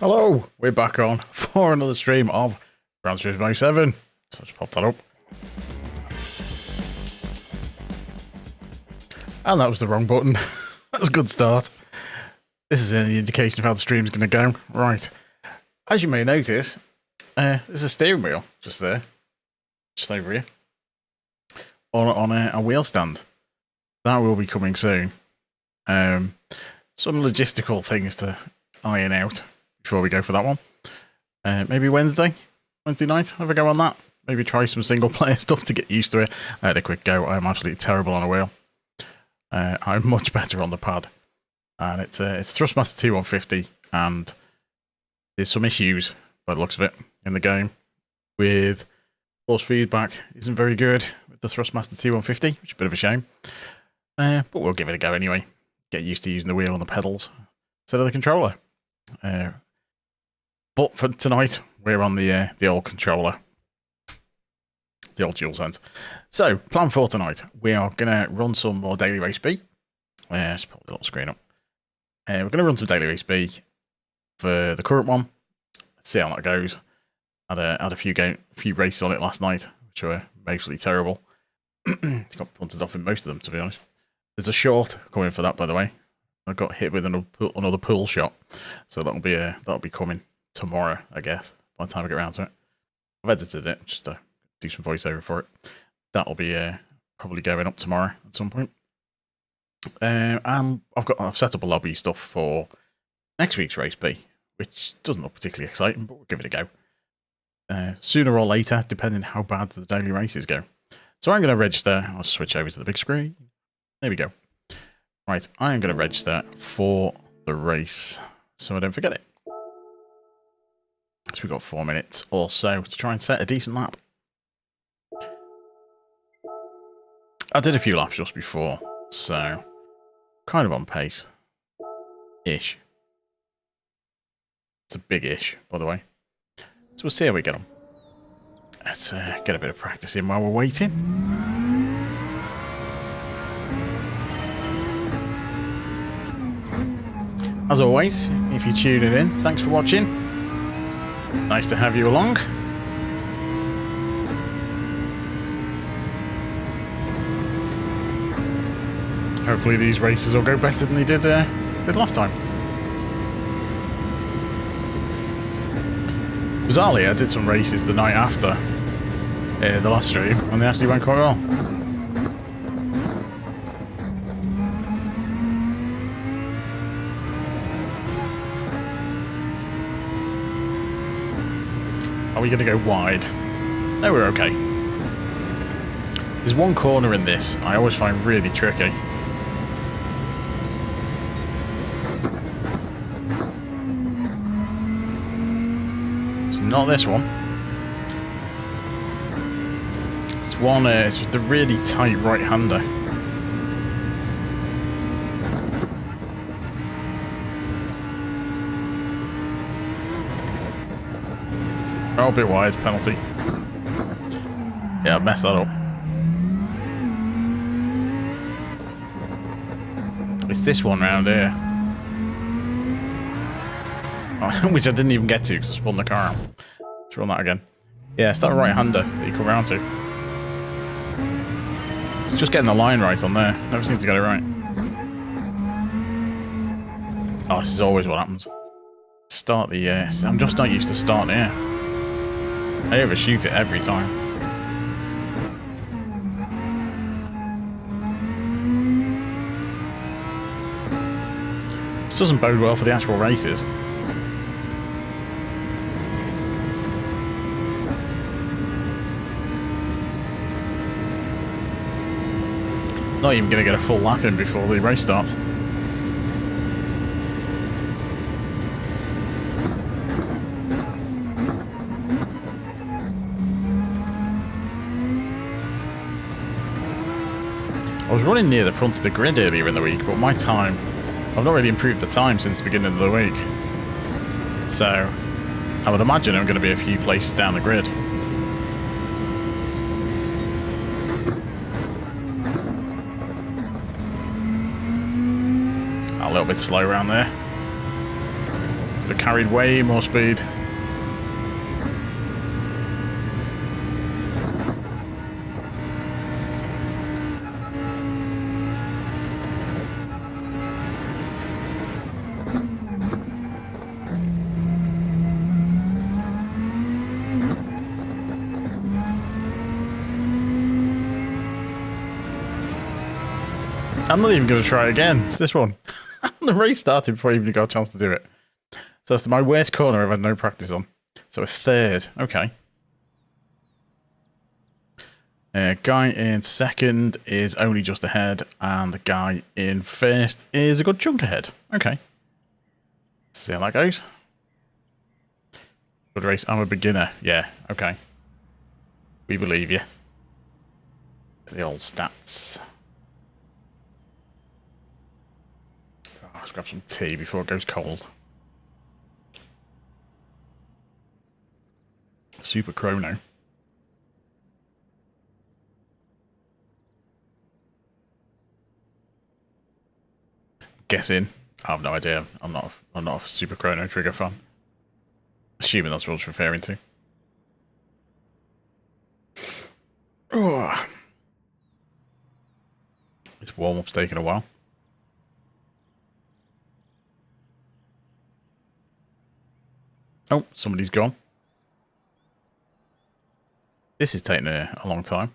Hello, we're back on for another stream of Gran Turismo 7. So let's pop that up. And that was the wrong button. That was a good start. This is an indication of how the stream's going to go. Right. As you may notice, there's a steering wheel just there. Just over here. On a wheel stand. That will be coming soon. Some logistical things to iron out before we go for that one. Maybe Wednesday night, have a go on that. Maybe try some single player stuff to get used to it. I had a quick go. I'm absolutely terrible on a wheel. I'm much better on the pad. And it's Thrustmaster T150, and there's some issues by the looks of it in the game with force feedback. Isn't very good with the Thrustmaster T150, which is a bit of a shame. But we'll give it a go anyway. Get used to using the wheel and the pedals instead of the controller. But for tonight, we're on the old controller. The old DualSense. So, plan for tonight. We are going to run some more Daily Race B. Just put the little screen up. We're going to run some Daily Race B for the current one. Let's see how that goes. Had a few races on it last night, which were mostly terrible. Got punted off in most of them, to be honest. There's a short coming for that, by the way. I got hit with another pool shot, so that'll be coming tomorrow, I guess, by the time I get around to it. I've edited it just to do some voiceover for it. That'll be probably going up tomorrow at some point. And I've set up a lobby stuff for next week's race B, which doesn't look particularly exciting, but we'll give it a go. Sooner or later, depending how bad the daily races go. So I'm going to register. I'll switch over to the big screen. There we go. Right, I am going to register for the race, so I don't forget it. So we've got 4 minutes or so to try and set a decent lap. I did a few laps just before, so kind of on pace. Ish. It's a big ish, by the way. So we'll see how we get on. Let's get a bit of practice in while we're waiting. As always, if you're tuning in, thanks for watching. Nice to have you along. Hopefully these races will go better than they did last time. Bizarrely, I did some races the night after the last stream, and they actually went quite well. Are we going to go wide? No, we're okay. There's one corner in this I always find really tricky. It's not this one. It's one, it's the really tight right-hander. Oh, a bit wide, penalty. Yeah, I messed that up. It's this one round here. Which I didn't even get to because I spun the car out. Let's run that again. Yeah, it's that right-hander that you come round to. It's just getting the line right on there. Never seem to get it right. Oh, this is always what happens. Start the... I'm just not used to starting here. I overshoot it every time. This doesn't bode well for the actual races. Not even going to get a full lap in before the race starts. I was running near the front of the grid earlier in the week, but my time... I've not really improved the time since the beginning of the week. So, I would imagine I'm going to be a few places down the grid. A little bit slow around there. They carried way more speed. I'm not even going to try again. It's this one. The race started before I even got a chance to do it. So that's my worst corner I've had no practice on. So a third. Okay. Guy in second is only just ahead, and the guy in first is a good chunk ahead. Okay. See how that goes. Good race. I'm a beginner. Yeah, okay. We believe you. The old stats. Let's grab some tea before it goes cold. Super chrono. Guessing. I have no idea. I'm not a super chrono trigger fan. Assuming that's what I was referring to. Oh. This warm-up's taking a while. Oh, somebody's gone. This is taking a long time.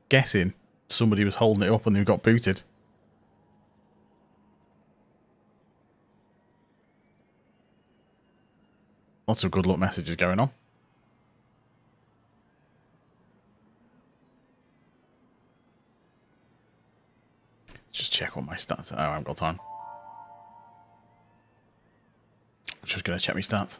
Guessing somebody was holding it up and they got booted. Lots of good luck messages going on. Just check what my stats are. Oh, I haven't got time. I'm just going to check my stats.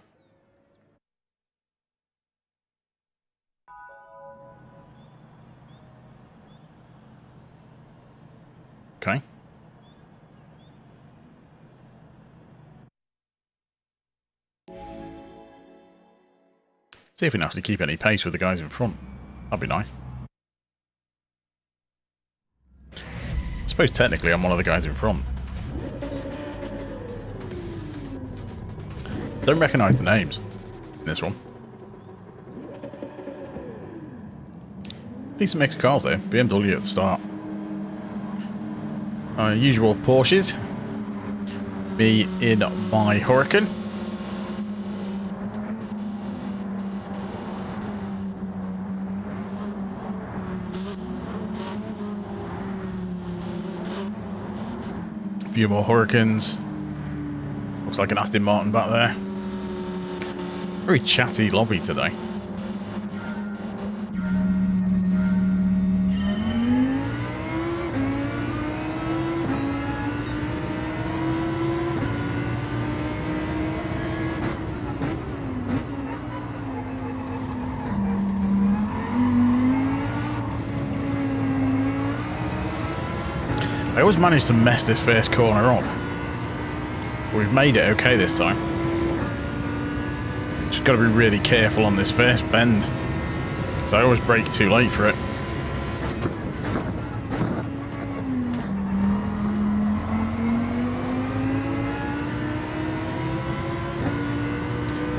Okay. See if we can actually keep any pace with the guys in front. That'd be nice. I suppose technically I'm one of the guys in front. Don't recognise the names in this one. Decent mix of cars there. BMW at the start. Usual Porsches. Me in my Huracan. A few more Huracans. Looks like an Aston Martin back there. Very chatty lobby today. I always manage to mess this first corner up. But we've made it okay this time. Just got to be really careful on this first bend. So I always brake too late for it.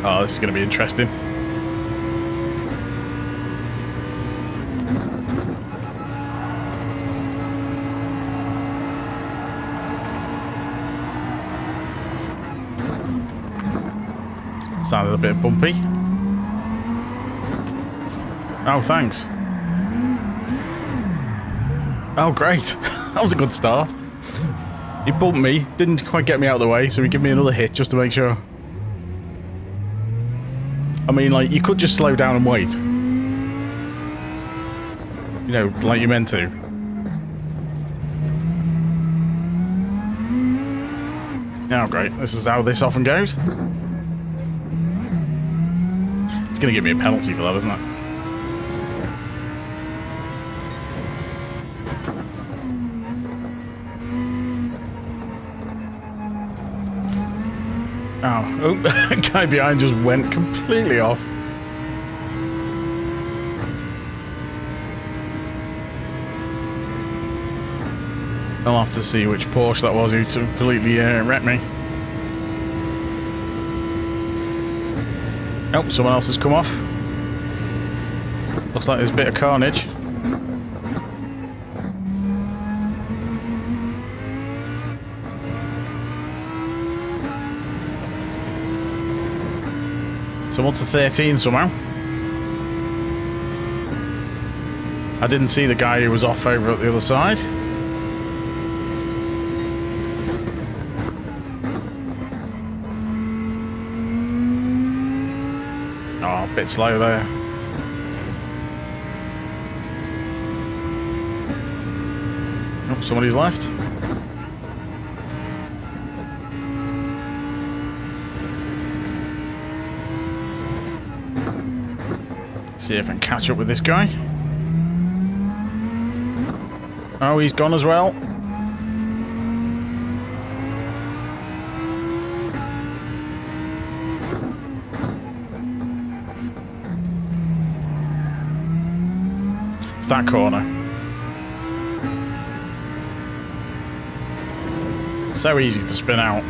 Oh, this is going to be interesting. Sounded a bit bumpy. Oh, thanks. Oh, great. That was a good start. He bumped me, didn't quite get me out of the way, so he gave me another hit just to make sure. I mean, like, you could just slow down and wait. You know, like you meant to. Oh, great. This is how this often goes. It's going to give me a penalty for that, isn't it? Oh, the guy behind just went completely off. I'll have to see which Porsche that was who completely wrecked me. Oh, someone else has come off. Looks like there's a bit of carnage. Someone's to 13 somehow. I didn't see the guy who was off over at the other side. Oh, a bit slow there. Oh, somebody's left. See if I can catch up with this guy. Oh, he's gone as well. It's that corner. So easy to spin out.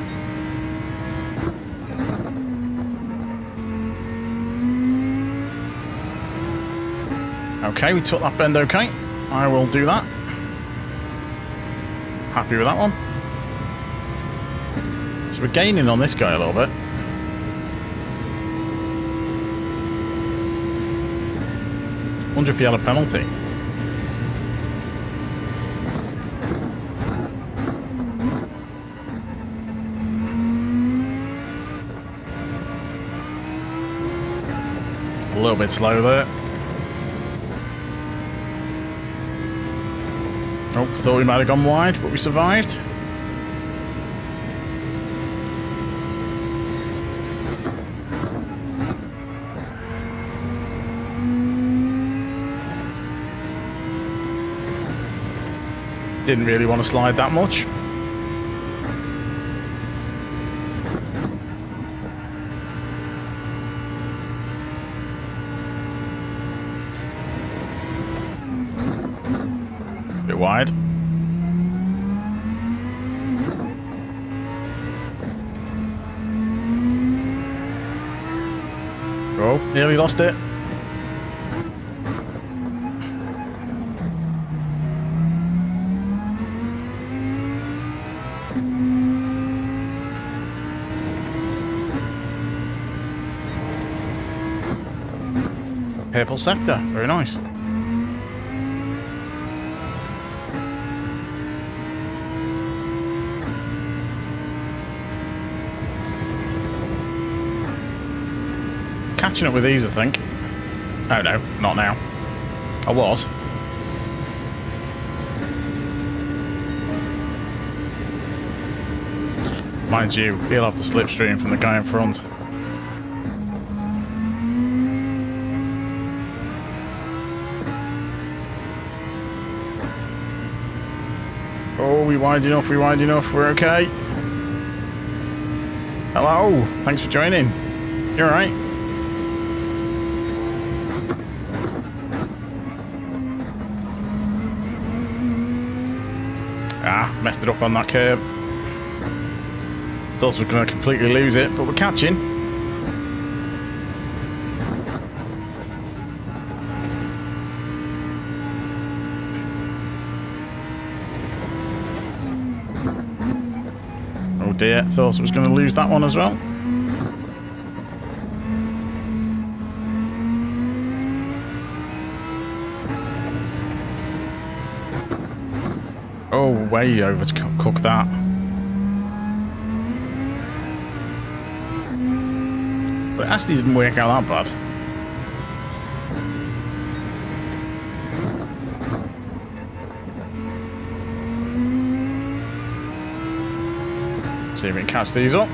Okay, we took that bend okay. I will do that. Happy with that one. So we're gaining on this guy a little bit. Wonder if he had a penalty. A little bit slow there. Oh, thought we might have gone wide, but we survived. Didn't really want to slide that much. Bit wide. Oh, nearly lost it. Purple sector, very nice. Catching up with these, I think. Oh no, not now. I was. Mind you, he'll have the slipstream from the guy in front. Oh, we wide enough, we're okay. Hello, thanks for joining. You alright? Ah, messed it up on that curb. Thought we were going to completely lose it, but we're catching. Oh dear, thought I was going to lose that one as well. Oh, way over to cook that. But it actually didn't work out that bad. See if we can catch these up.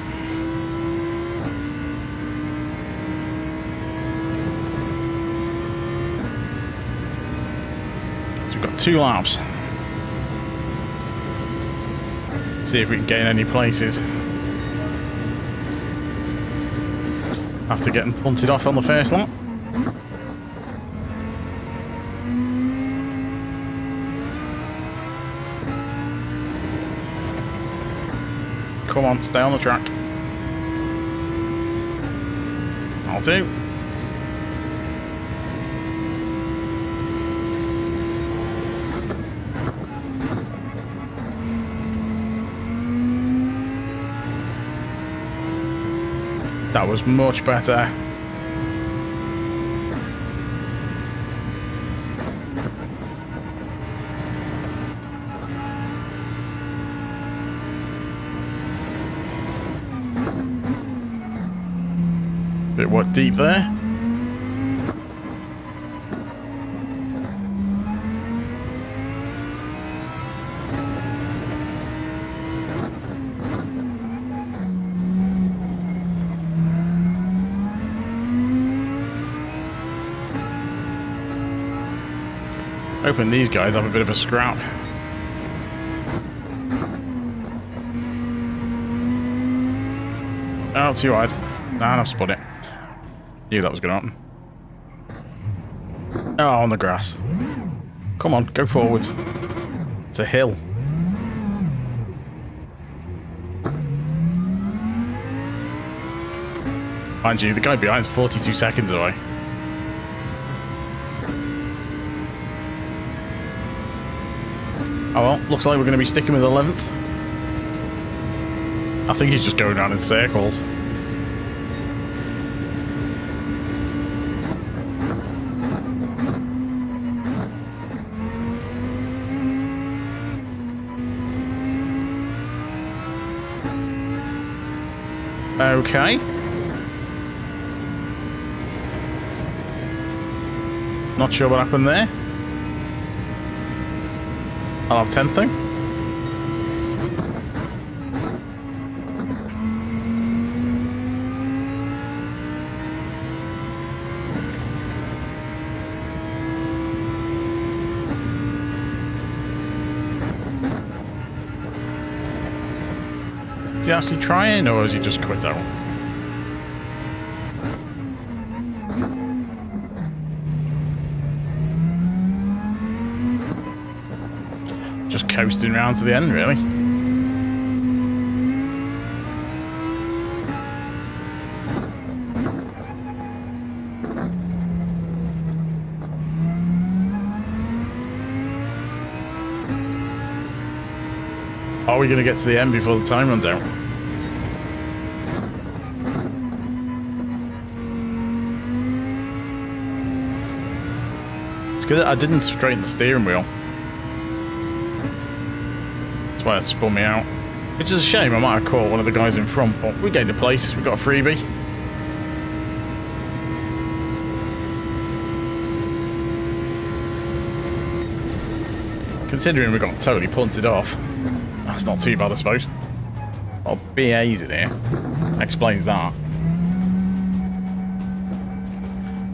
So we've got 2 laps. See if we can gain any places. After getting punted off on the first lap. Come on, stay on the track. That'll do. That was much better. Bit what deep there. Hoping these guys have a bit of a scrap. Oh, too wide. Nah, I've spun it. Knew that was going to happen. Oh, on the grass. Come on, go forwards. It's a hill. Mind you, the guy behind is 42 seconds away. Oh well, looks like we're going to be sticking with 11th. I think he's just going around in circles. Okay. Not sure what happened there. I'll have 10th thing. Is he actually trying, or is he just quit out? Just coasting round to the end, really. Are we going to get to the end before the time runs out? It's good that I didn't straighten the steering wheel. That's why it spun me out. Which is a shame, I might have caught one of the guys in front, but we gained a place, we got a freebie. Considering we got totally punted off, that's not too bad, I suppose. Well, BA's in here. Explains that.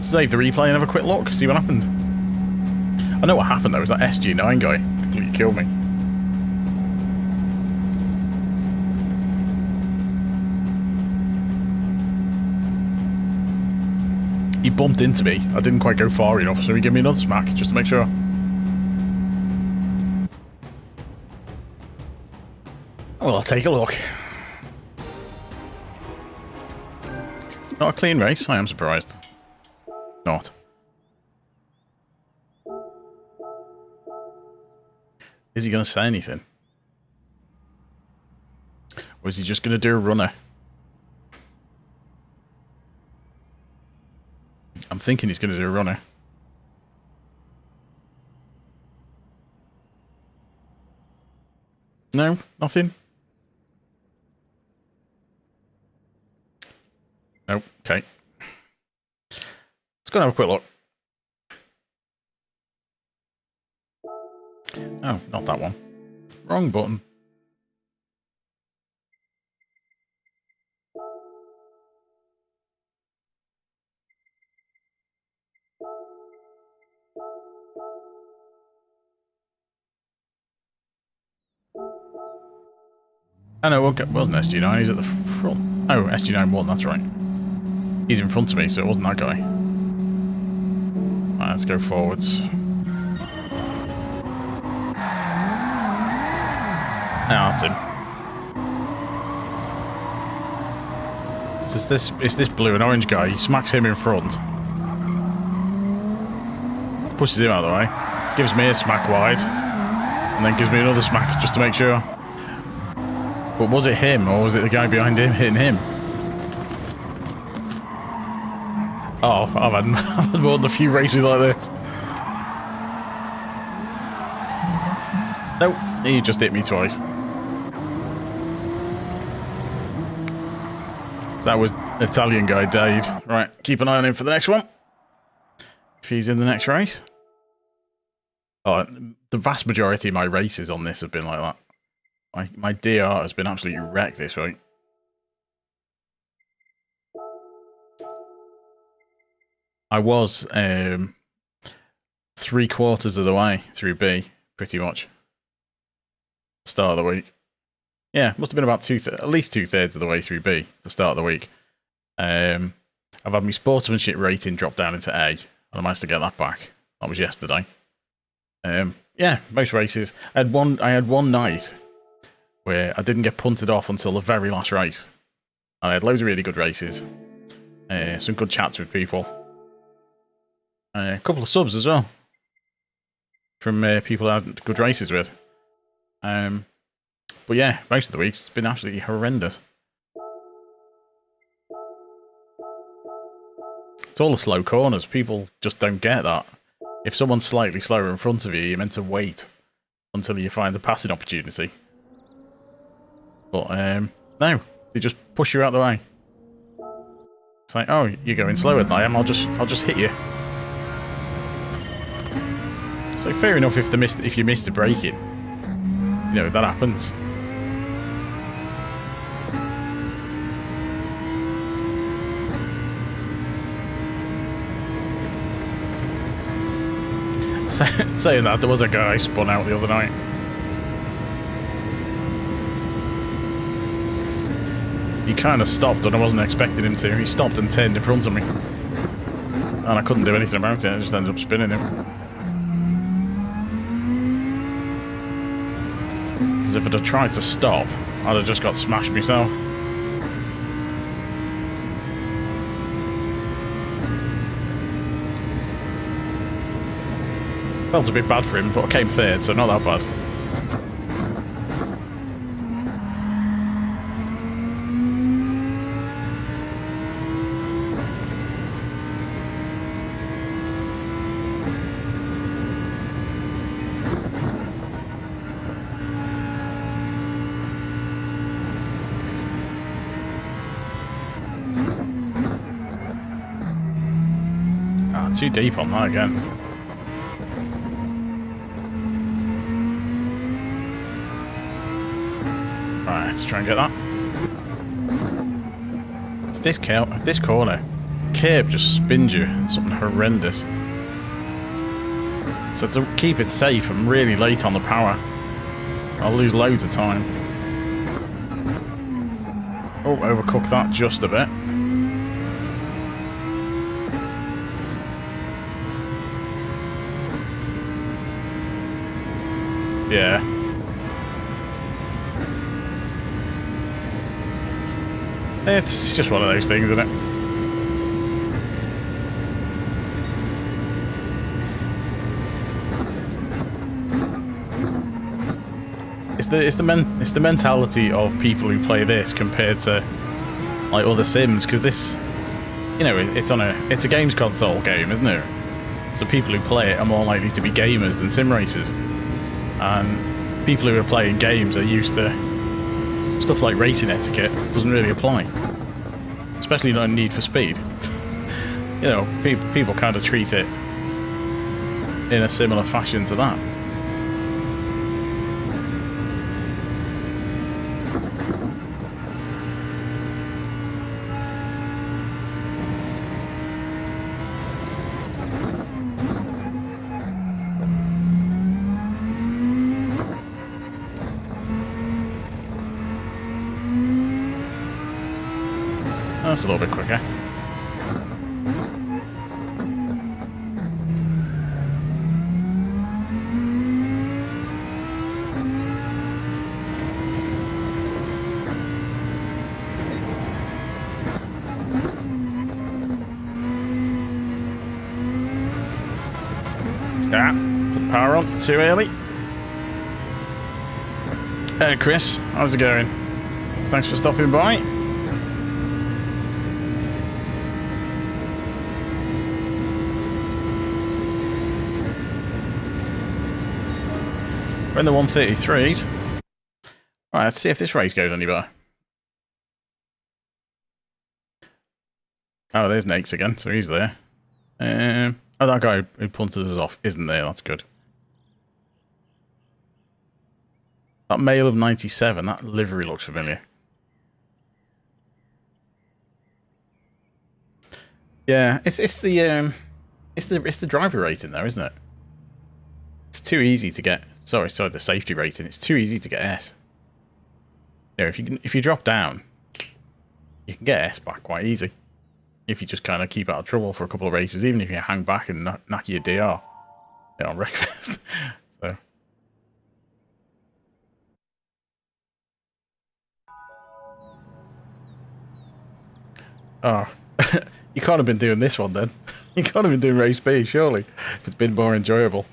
Save the replay and have a quick look, see what happened. I know what happened though, was that SG9 guy completely killed me. He bumped into me. I didn't quite go far enough, so he gave me another smack just to make sure. Well, I'll take a look. It's not a clean race, I am surprised. Not. Is he going to say anything? Or is he just going to do a runner? I'm thinking he's going to do a runner. No, nothing. Nope, okay. Let's go and have a quick look. Oh, not that one. Wrong button. Oh no, it wasn't SG9, he's at the front. Oh, SG9 won, that's right. He's in front of me, so it wasn't that guy. Right, let's go forwards. Ah, that's him. So it's this blue and orange guy. He smacks him in front. Pushes him out of the way. Gives me a smack wide. And then gives me another smack just to make sure. But was it him or was it the guy behind him hitting him? Oh, I've had more than a few races like this. Nope, he just hit me twice. So that was Italian guy died. Right, keep an eye on him for the next one. If he's in the next race. Oh, the vast majority of my races on this have been like that. My DR has been absolutely wrecked this week. I was 3/4 of the way through B, pretty much. Start of the week. Yeah, must have been about at least 2/3 of the way through B, the start of the week. I've had my sportsmanship rating drop down into A, and I managed to get that back. That was yesterday. Yeah, most races. I had one night where I didn't get punted off until the very last race. And I had loads of really good races. Some good chats with people. A couple of subs as well. From people I had good races with. But yeah, most of the week's been absolutely horrendous. It's all the slow corners. People just don't get that. If someone's slightly slower in front of you, you're meant to wait until you find a passing opportunity. But no, they just push you out the way. It's like, oh, you're going slower than I am. I'll just hit you. So fair enough if you miss the braking. You know, that happens. Saying that, there was a guy spun out the other night. He kind of stopped and I wasn't expecting him to. He stopped and turned in front of me. And I couldn't do anything about it, I just ended up spinning him. Because if I'd have tried to stop, I'd have just got smashed myself. Felt a bit bad for him, but I came third, so not that bad. Too deep on that again. Right, let's try and get that. It's this corner. Curb just spins you. Something horrendous. So to keep it safe, I'm really late on the power. I'll lose loads of time. Oh, overcooked that just a bit. Yeah. It's just one of those things, isn't it? It's the mentality of people who play this compared to like other Sims, because this, you know, it's a games console game, isn't it? So people who play it are more likely to be gamers than sim racers. And people who are playing games are used to stuff like racing etiquette. Doesn't really apply, especially not Need for Speed. You know, people kind of treat it in a similar fashion to that. That's a little bit quicker. power on too early. Hey Chris, how's it going? Thanks for stopping by. We're in the 133s. Right, let's see if this race goes any better. Oh, there's Nakes again, so he's there. Oh, that guy who punted us off isn't there, that's good. That male of 97, that livery looks familiar. Yeah, it's the driver rating though, isn't it? It's too easy to get. Sorry, the safety rating. It's too easy to get S. Yeah, if you drop down, you can get S back quite easy. If you just kind of keep out of trouble for a couple of races, even if you hang back and knock your DR, on Wreckfest. So. Oh, you can't have been doing this one then. You can't have been doing race B, surely, if it's been more enjoyable.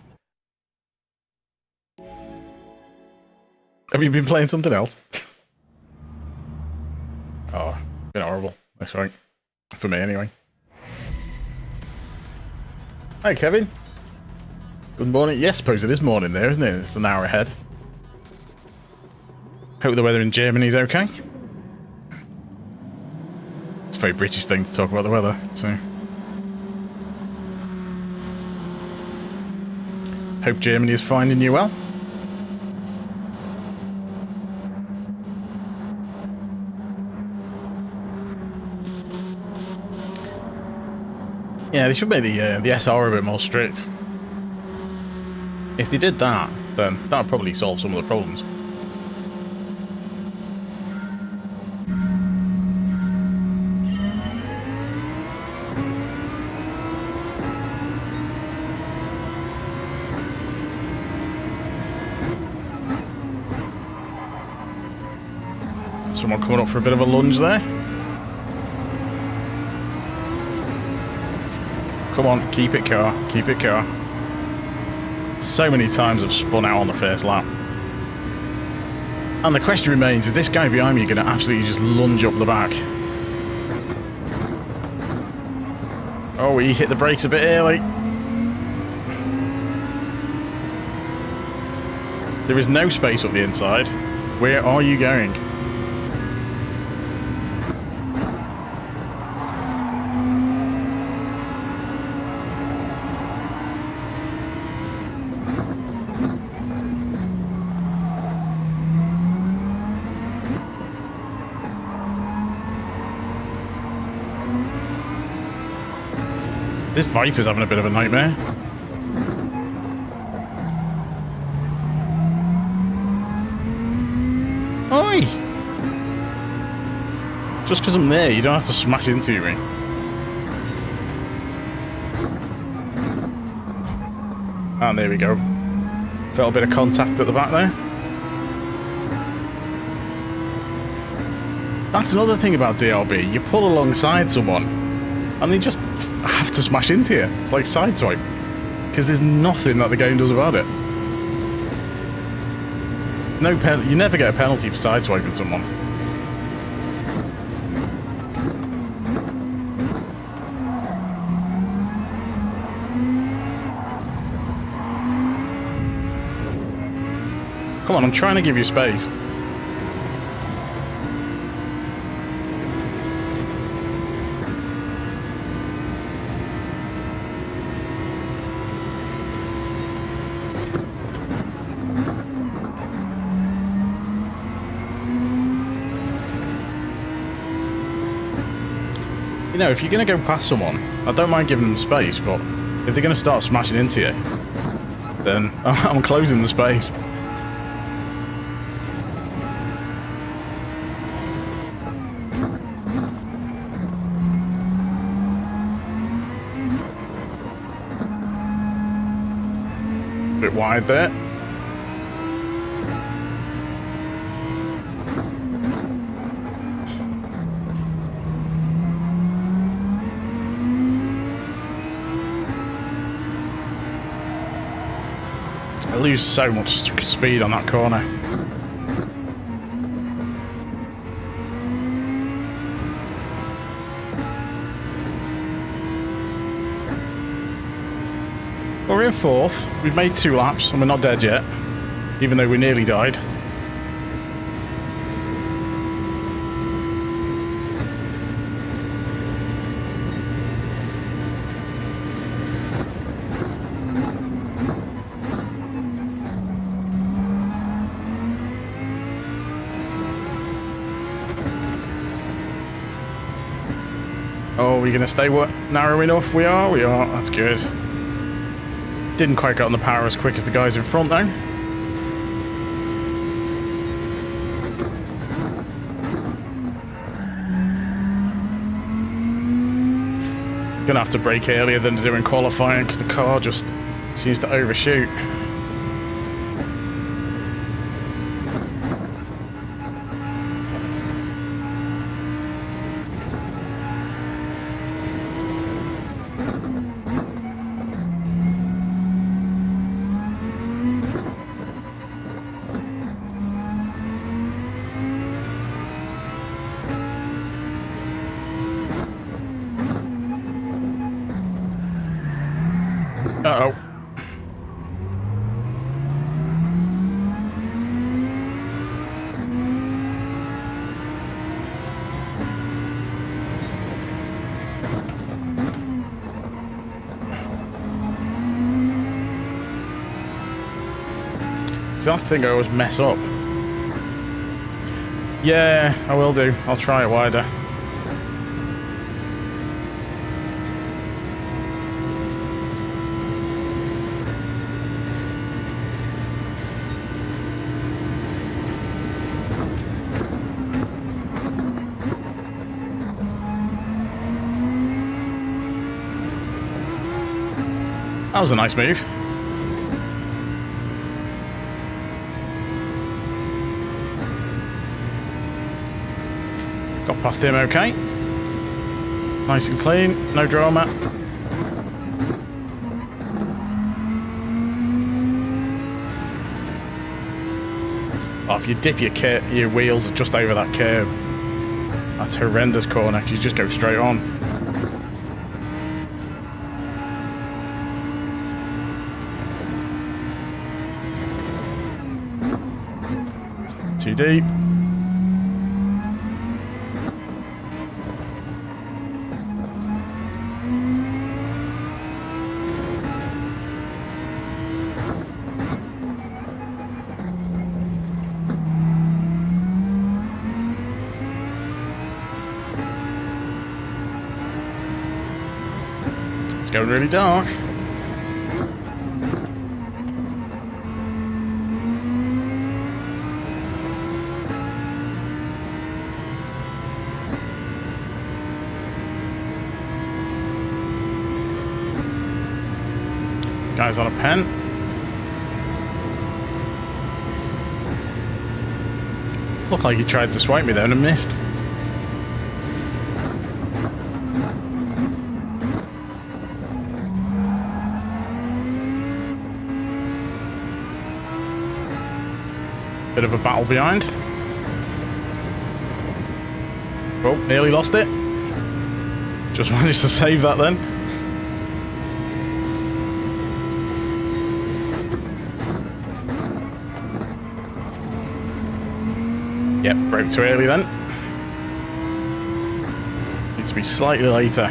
Have you been playing something else? Oh, it's been horrible. That's right. For me, anyway. Hi, Kevin. Good morning. Yes, I suppose it is morning there, isn't it? It's an hour ahead. Hope the weather in Germany's okay. It's a very British thing to talk about the weather, so... Hope Germany is finding you well. Yeah, they should make the SR a bit more strict. If they did that, then that would probably solve some of the problems. Someone coming up for a bit of a lunge there. Come on, keep it car, keep it car. So many times I've spun out on the first lap. And the question remains, is this guy behind me going to absolutely just lunge up the back? Oh, he hit the brakes a bit early. There is no space up the inside. Where are you going? This Viper's having a bit of a nightmare. Oi! Just because I'm there, you don't have to smash into me. And there we go. Felt a bit of contact at the back there. That's another thing about DRB. You pull alongside someone, and they just have to smash into you. It's like sideswipe. Because there's nothing that the game does about it. No you never get a penalty for sideswiping someone. Come on, I'm trying to give you space. You know, if you're going to go past someone, I don't mind giving them space, but if they're going to start smashing into you, then I'm closing the space. A bit wide there. lose so much speed on that corner. We're in 4th. We've made 2 laps and we're not dead yet, even though we nearly died. Oh, we're going to stay narrow enough? We are. That's good. Didn't quite get on the power as quick as the guys in front, though. Gonna have to brake earlier than to do in qualifying because the car just seems to overshoot. Uh-oh. So that's the thing I always mess up. Yeah, I will do. I'll try it wider. That was a nice move. Got past him okay. Nice and clean, no drama. Oh, if you dip your wheels just over that curb, that's a horrendous corner because you just go straight on. Too deep. It's going really dark. Guy's on a pen. Looked like he tried to swipe me there and missed. Bit of a battle behind. Oh, nearly lost it. Just managed to save that then. Yep, broke too early then. Needs to be slightly later.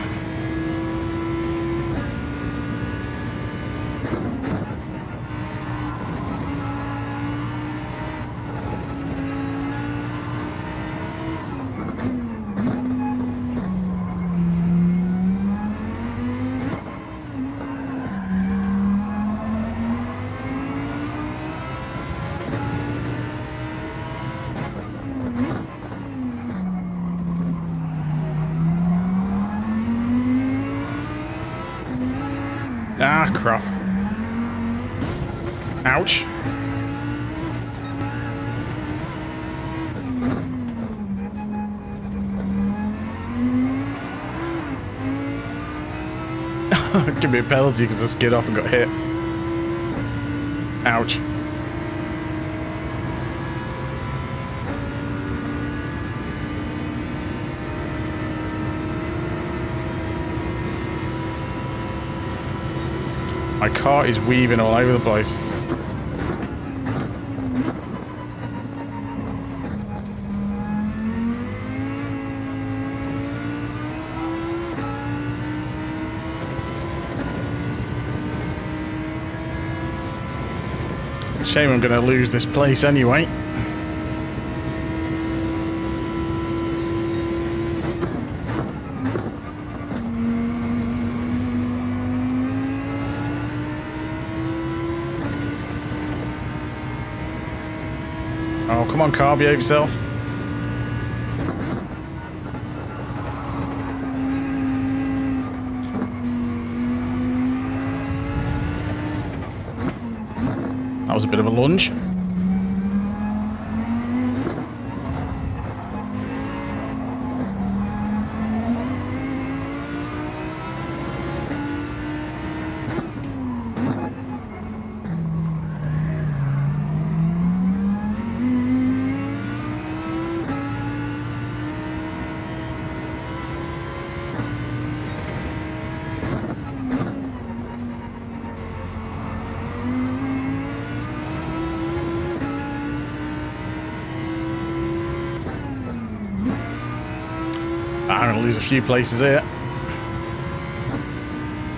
Ah, crap. Ouch. Give me a penalty because I skid off and got hit. Ouch. My car is weaving all over the place. Shame I'm going to lose this place anyway. Oh, come on, car, behave yourself. That was a bit of a lunge. I'm going to lose a few places here.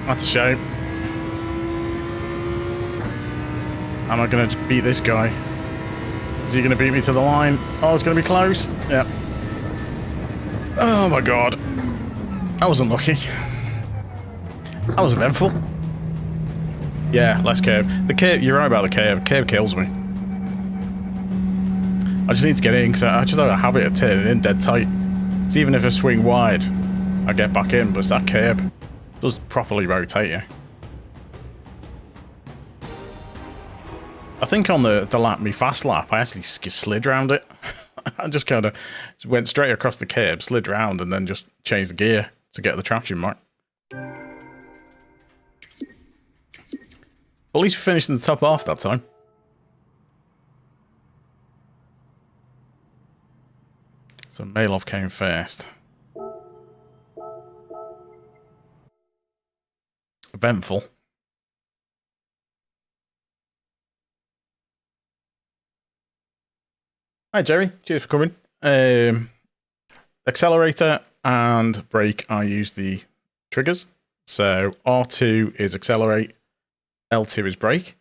That's a shame. Am I going to beat this guy? Is he going to beat me to the line? Oh, it's going to be close. Yeah. Oh my god. That was unlucky. That was eventful. Yeah, less curb. The curb, you're right about the curb. Curb kills me. I just need to get in because I just have a habit of turning in dead tight. So even if I swing wide, I get back in, but it's that curb. It does properly rotate you. I think on the lap, me fast lap, I actually slid around it. I just kind of went straight across the curb, slid round, and then just changed the gear to get the traction right. At least we finished in the top half that time. So Malov came first. Eventful. Hi Jerry, cheers for coming. Accelerator and brake, I use the triggers. So R2 is accelerate, L2 is brake.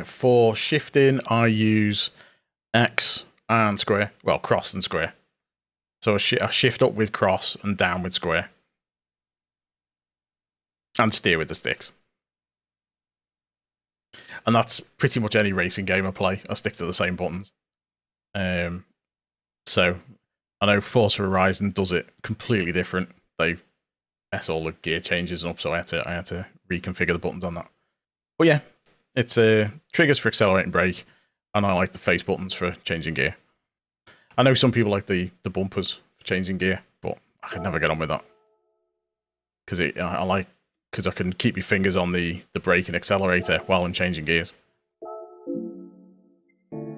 For shifting, I use X and square. Well, cross and square. So I shift up with cross and down with square. And steer with the sticks. And that's pretty much any racing game I play. I stick to the same buttons. So I know Forza Horizon does it completely different. They mess all the gear changes up, so I had to reconfigure the buttons on that. But yeah, it's triggers for accelerate and brake, and I like the face buttons for changing gear. I know some people like the bumpers for changing gear, but I could never get on with that. Because I can keep your fingers on the brake and accelerator while I'm changing gears.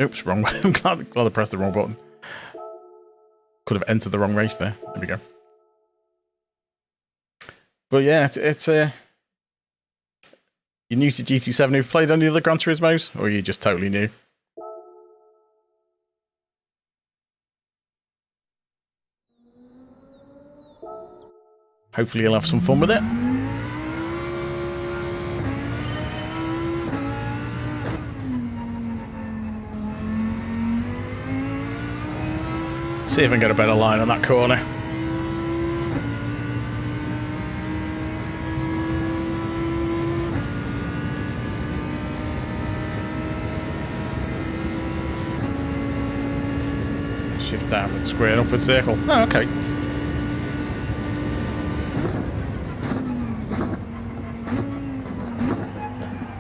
Oops, wrong way. I'm glad I pressed the wrong button. Could have entered the wrong race there. There we go. But yeah, it's you're new to GT7. Have you played any of the Gran Turismos? Or are you just totally new? Hopefully you'll have some fun with it. See if I can get a better line on that corner. Shift down with square and upward circle. Oh, okay.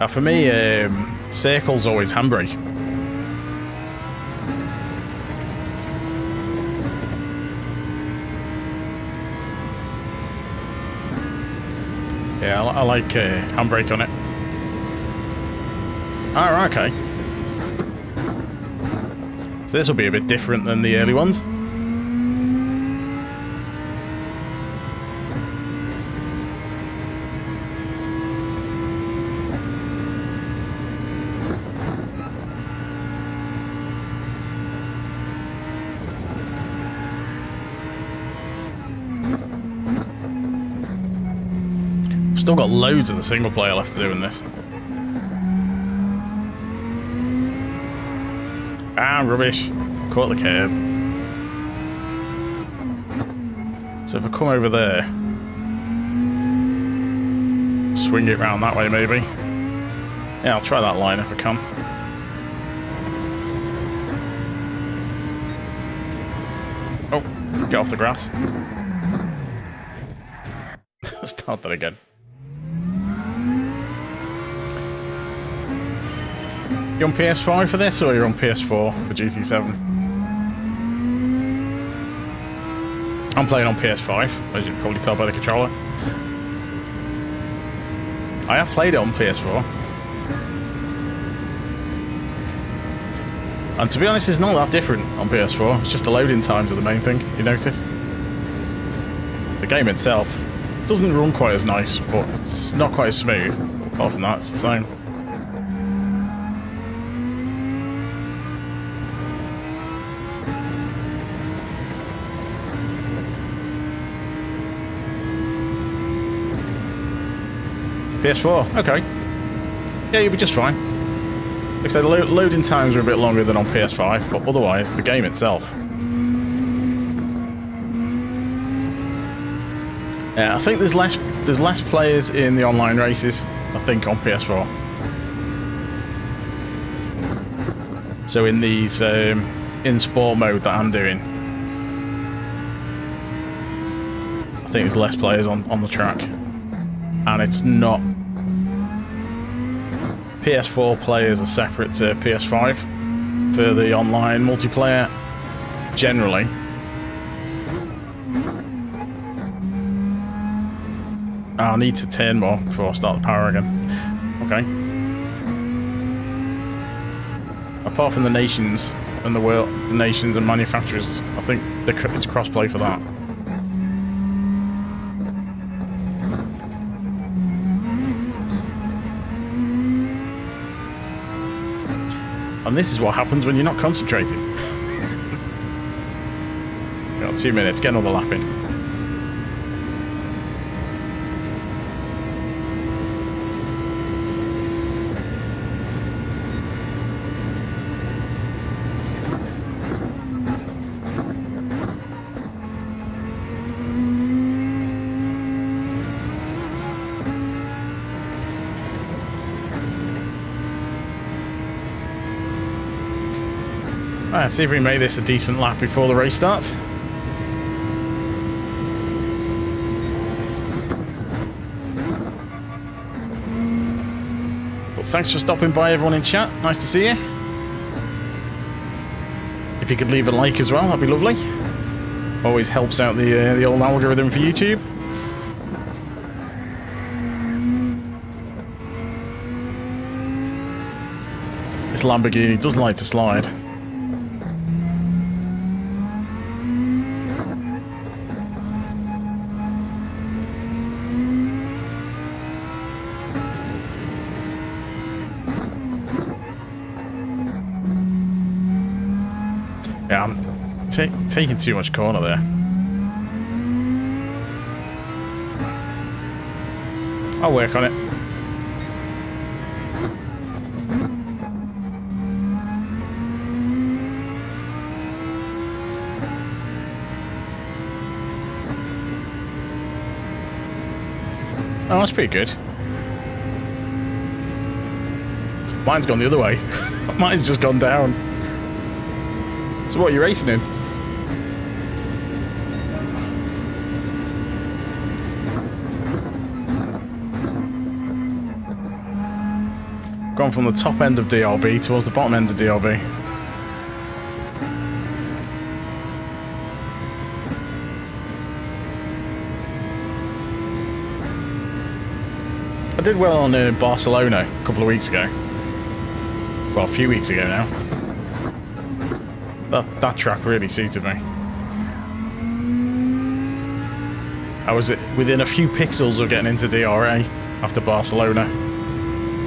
Now for me, circle's always handbrake. Yeah, I like handbrake on it. Oh, okay. So this will be a bit different than the early ones. Still got loads of the single player left to do in this. Ah, rubbish. Caught the curb. So if I come over there, swing it round that way maybe. Yeah, I'll try that line if I can. Oh, get off the grass. Start that again. You on PS5 for this, or you're on PS4 for GT7? I'm playing on PS5, as you can probably tell by the controller. I have played it on PS4. And to be honest, it's not that different on PS4. It's just the loading times are the main thing, you notice? The game itself doesn't run quite as nice, but it's not quite as smooth. Apart from that, it's the same. PS4, okay. Yeah, you'll be just fine. Like I said, the loading times are a bit longer than on PS5, but otherwise, the game itself. Yeah, I think there's less players in the online races, I think, on PS4. So in these, in sport mode that I'm doing, I think there's less players on the track. And it's not... PS4 players are separate to PS5 for the online multiplayer, generally. I need to turn more before I start the power again. Okay. Apart from the nations and the nations and manufacturers, I think it's cross-play for that. And this is what happens when you're not concentrating. Got 2 minutes, get another lap in. Let's see if we make this a decent lap before the race starts. Well, thanks for stopping by, everyone in chat. Nice to see you. If you could leave a like as well, that'd be lovely. Always helps out the old algorithm for YouTube. This Lamborghini does like to slide. Yeah, I'm taking too much corner there. I'll work on it. Oh, that's pretty good. Mine's gone the other way. Mine's just gone down. So what are you racing in? Gone from the top end of DRB towards the bottom end of DRB. I did well on Barcelona a couple of weeks ago. Well, a few weeks ago now. That track really suited me. I was within a few pixels of getting into DRA after Barcelona,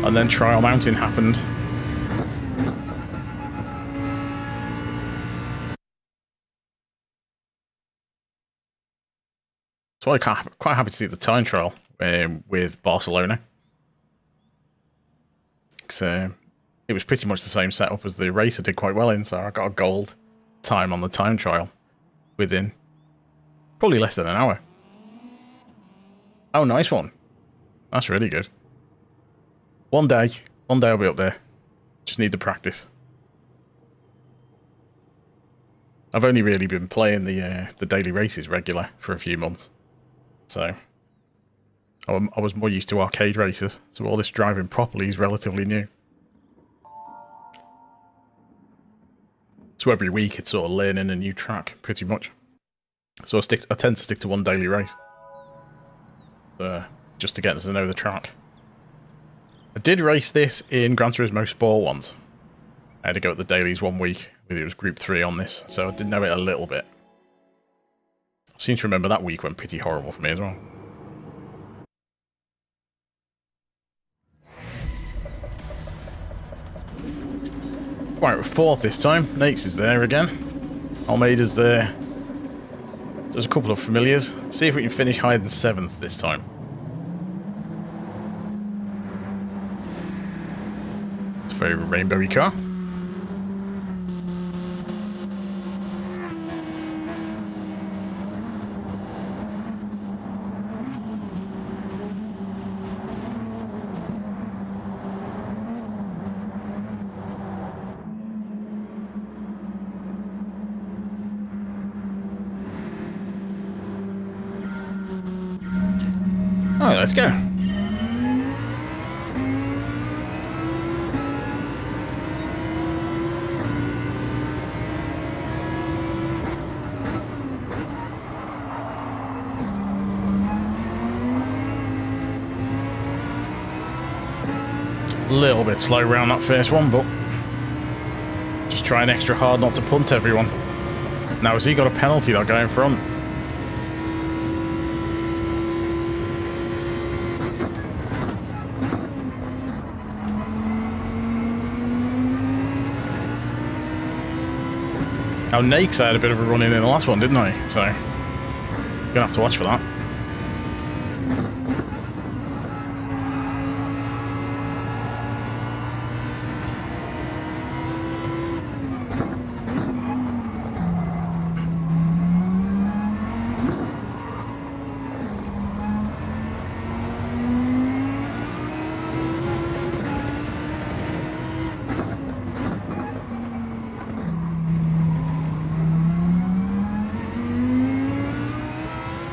and then Trial Mountain happened. So I'm quite happy to see the time trial with Barcelona. It was pretty much the same setup as the race I did quite well in, so I got a gold time on the time trial within probably less than an hour. Oh, nice one. That's really good. One day I'll be up there. Just need the practice. I've only really been playing the daily races regular for a few months. So I was more used to arcade races, so all this driving properly is relatively new. So every week it's sort of learning a new track, pretty much. So I tend to stick to one daily race. Just to get to know the track. I did race this in Gran Turismo Sport once. I had to go at the dailies 1 week. It was Group 3 on this, so I did know it a little bit. I seem to remember that week went pretty horrible for me as well. Right, we're 4th this time. Nakes is there again. Almeida's there. There's a couple of familiars. See if we can finish higher than 7th this time. It's a very rainbowy car. Alright, let's go. A little bit slow around that first one, but just trying extra hard not to punt everyone. Now, has he got a penalty, that guy in front? Now, Nakes had a bit of a run-in the last one, didn't I? So, gonna have to watch for that.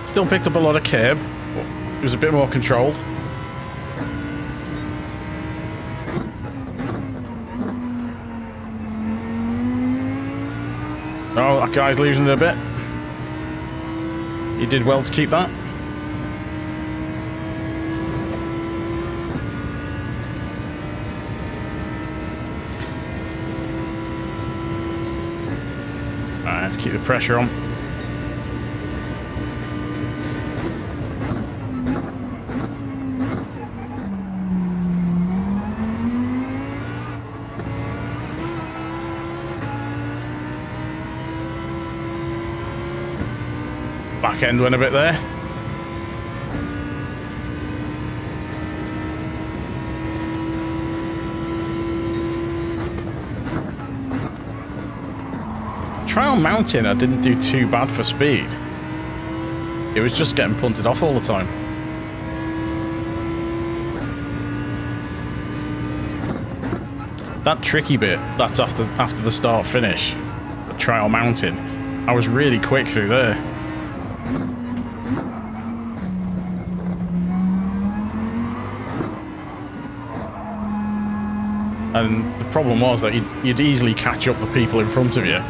Still picked up a lot of curb, but it was a bit more controlled. Oh, that guy's losing it a bit. He did well to keep that. Alright, let's keep the pressure on. Back end went a bit there. Trial Mountain, I didn't do too bad for speed. It was just getting punted off all the time. That tricky bit, that's after the start finish, the Trial Mountain, I was really quick through there. And the problem was that you'd easily catch up the people in front of you.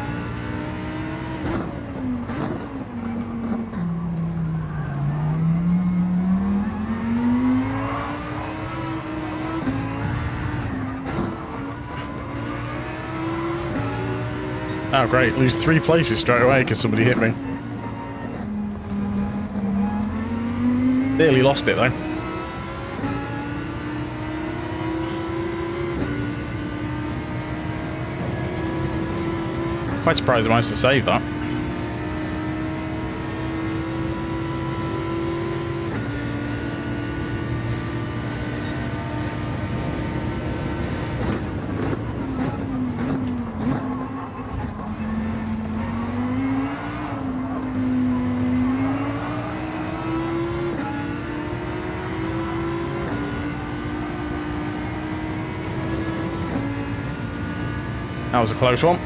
Oh, great. Lose 3 places straight away because somebody hit me. Nearly lost it, though. Quite surprised I managed to save that. That was a close one.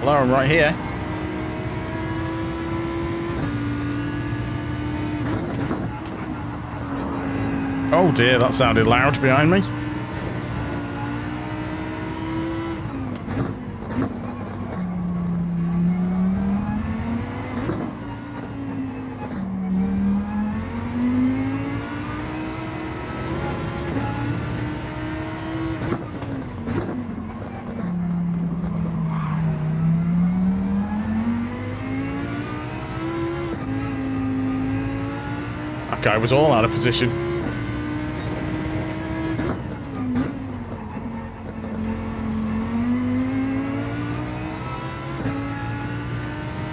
Hello, I'm right here. Oh dear, that sounded loud behind me. That guy was all out of position.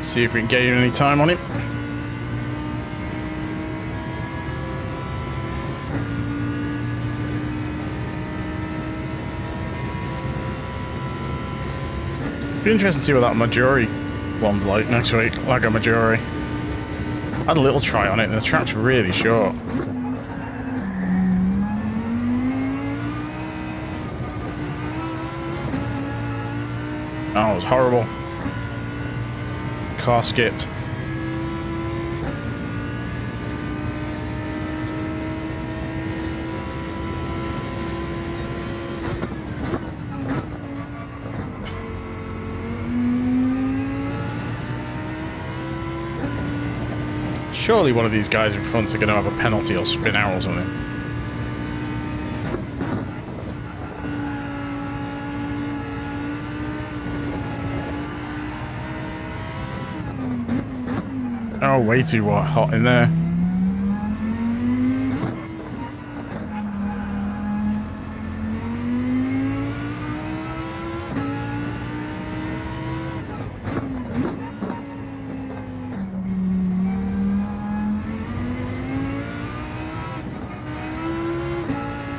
See if we can gain any time on him. Be interesting to see what that Maggiore one's like next week. Lago Maggiore. I had a little try on it and the track's really short. Oh, it was horrible. Car skipped. Surely one of these guys in front are going to have a penalty or spin out or something. Oh, way too hot in there.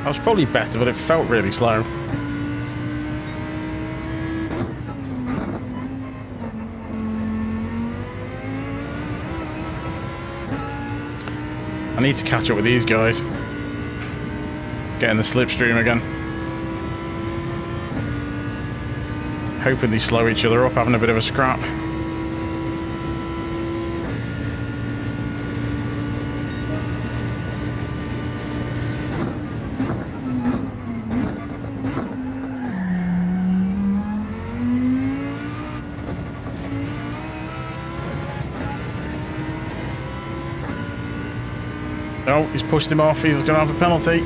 That was probably better, but it felt really slow. I need to catch up with these guys. Get in the slipstream again. Hoping they slow each other up, having a bit of a scrap. Oh, he's pushed him off. He's going to have a penalty.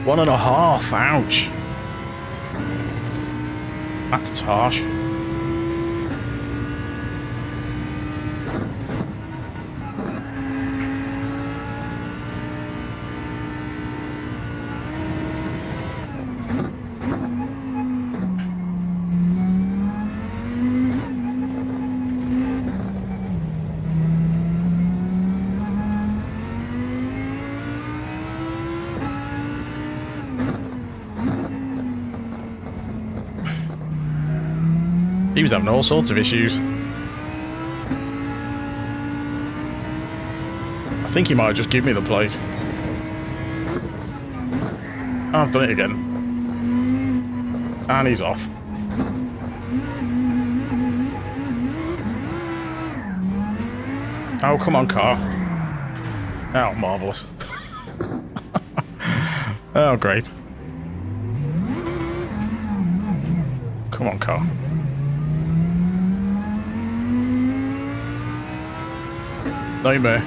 One and a half. Ouch. That's harsh. He was having all sorts of issues. I think he might have just given me the place. Oh, I've done it again. And he's off. Oh, come on, car. Oh, marvellous. Oh, great. Come on, car. Nightmare.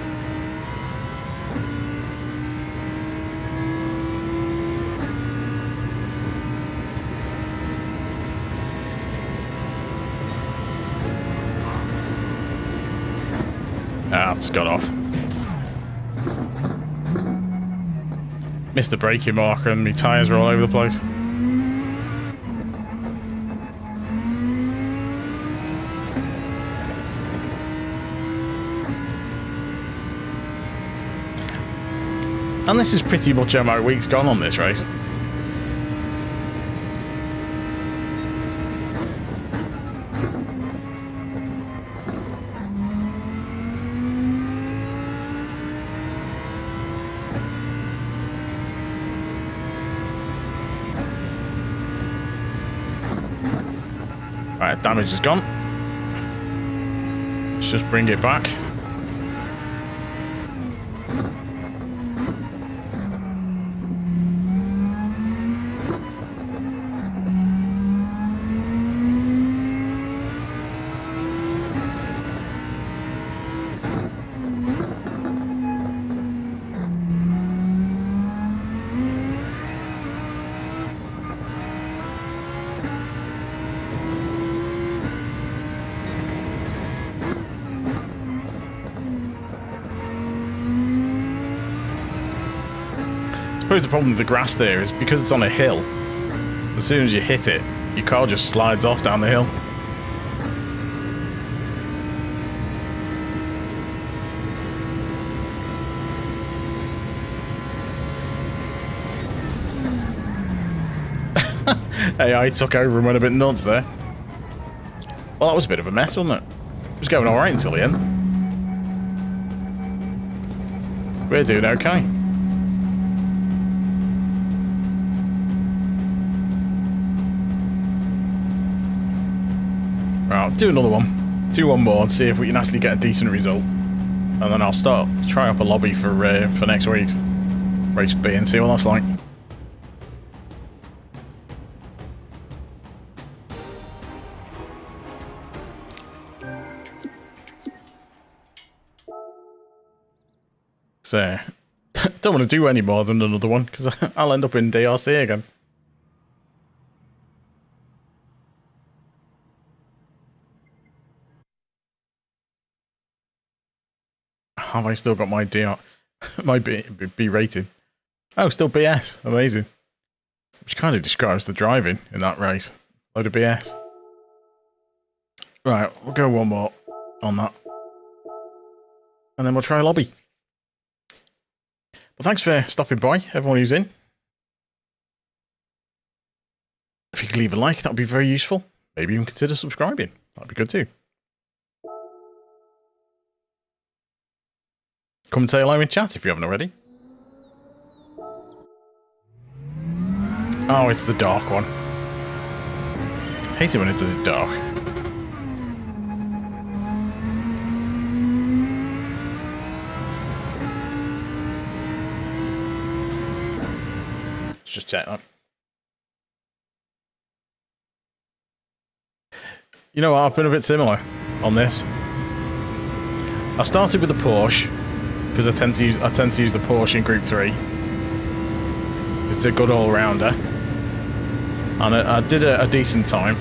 Ah, it's got off. Missed the braking marker and my tyres are all over the place. And this is pretty much how my week's gone on this race. Right, damage is gone. Let's just bring it back. I suppose the problem with the grass there is because it's on a hill, as soon as you hit it, your car just slides off down the hill. AI took over and went a bit nuts there. Well, that was a bit of a mess, wasn't it? It was going alright until the end. We're doing okay. Right, I'll do another one. Do one more and see if we can actually get a decent result. And then I'll try up a lobby for next week's race B and see what that's like. So, don't want to do any more than another one because I'll end up in DRC again. Have I still got my my B rating? Oh, still BS. Amazing. Which kind of describes the driving in that race. Load of BS. Right, we'll go one more on that. And then we'll try a lobby. Well, thanks for stopping by, everyone who's in. If you could leave a like, that would be very useful. Maybe even consider subscribing. That'd be good too. Come and say hello in chat if you haven't already. Oh, it's the dark one. Hate it when it does it dark. Let's just check that. You know what, I've been a bit similar on this. I started with the Porsche because I tend to use the Porsche in Group 3. It's a good all-rounder. And I did a decent time.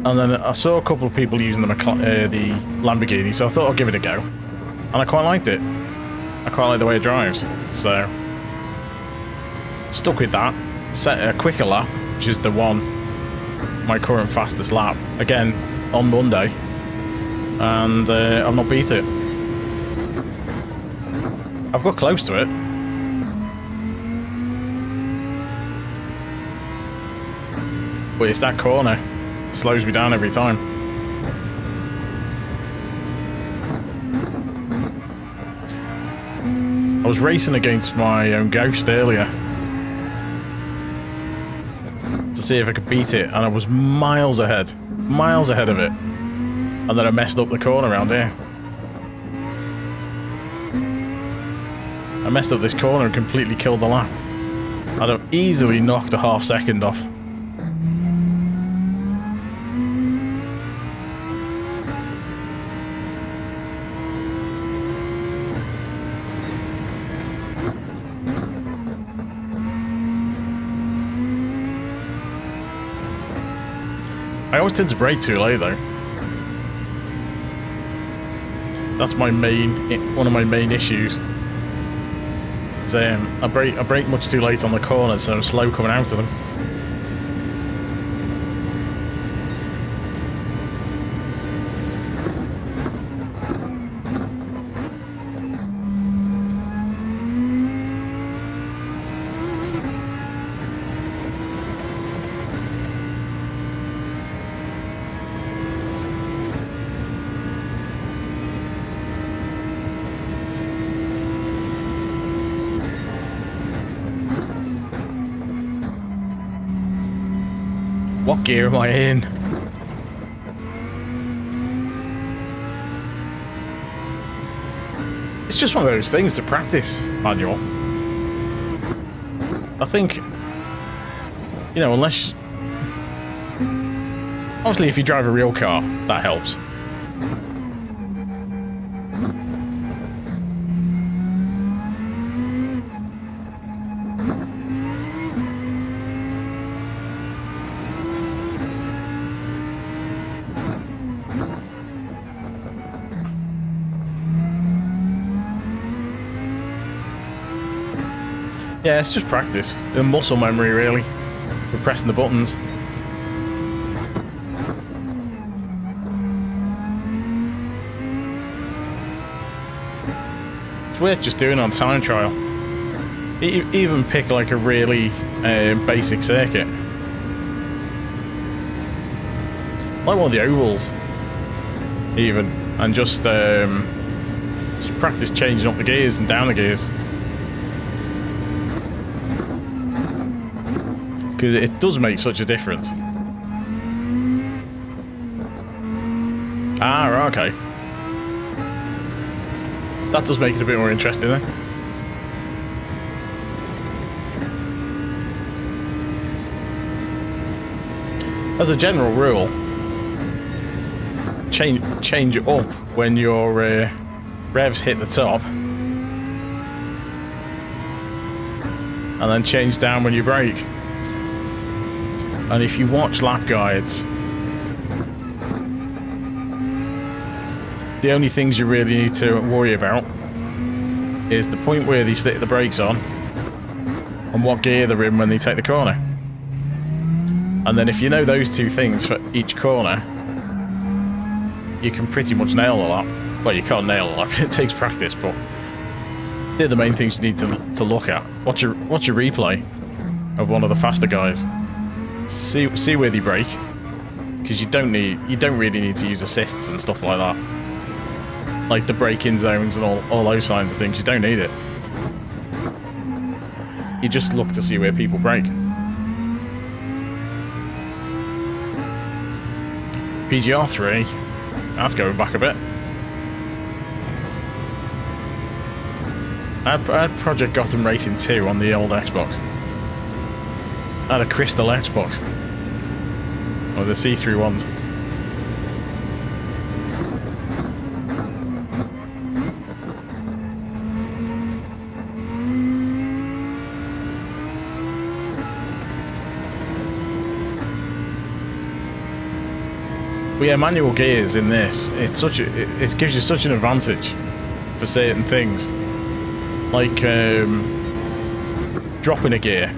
And then I saw a couple of people using the Lamborghini, so I thought I'd give it a go. And I quite liked it. I quite like the way it drives. So, stuck with that. Set a quicker lap, which is my current fastest lap. Again, on Monday. And I've not beat it. I've got close to it. But it's that corner. It slows me down every time. I was racing against my own Ghost earlier to see if I could beat it, and I was miles ahead of it. And then I messed up the corner around here. I messed up this corner and completely killed the lap. I'd have easily knocked a half second off. I always tend to brake too late though. That's my one of my main issues. I brake much too late on the corners, so I'm slow coming out of them. What gear am I in? It's just one of those things to practice, manual. I think, you know, unless... Obviously, if you drive a real car, that helps. Yeah, it's just practice. And muscle memory, really. We're pressing the buttons. It's worth just doing on time trial. Even pick like a really basic circuit. Like one of the ovals. Even. And just practice changing up the gears and down the gears. Because it does make such a difference. Ah, okay. That does make it a bit more interesting then. As a general rule, change it up when your revs hit the top. And then change down when you brake. And if you watch lap guides, the only things you really need to worry about is the point where they stick the brakes on and what gear they're in when they take the corner. And then if you know those two things for each corner, you can pretty much nail the lap. Well, you can't nail the lap, it takes practice, but they're the main things you need to look at. Watch your replay of one of the faster guys. See where they brake, because you don't really need to use assists and stuff like that, like the braking zones and all those kinds of things. You don't need it. You just look to see where people brake. PGR3, that's going back a bit. I had Project Gotham Racing 2 on the old Xbox. I had a crystal Xbox. Or the see-through ones. But yeah, manual gears in this, it gives you such an advantage for certain things. Like dropping a gear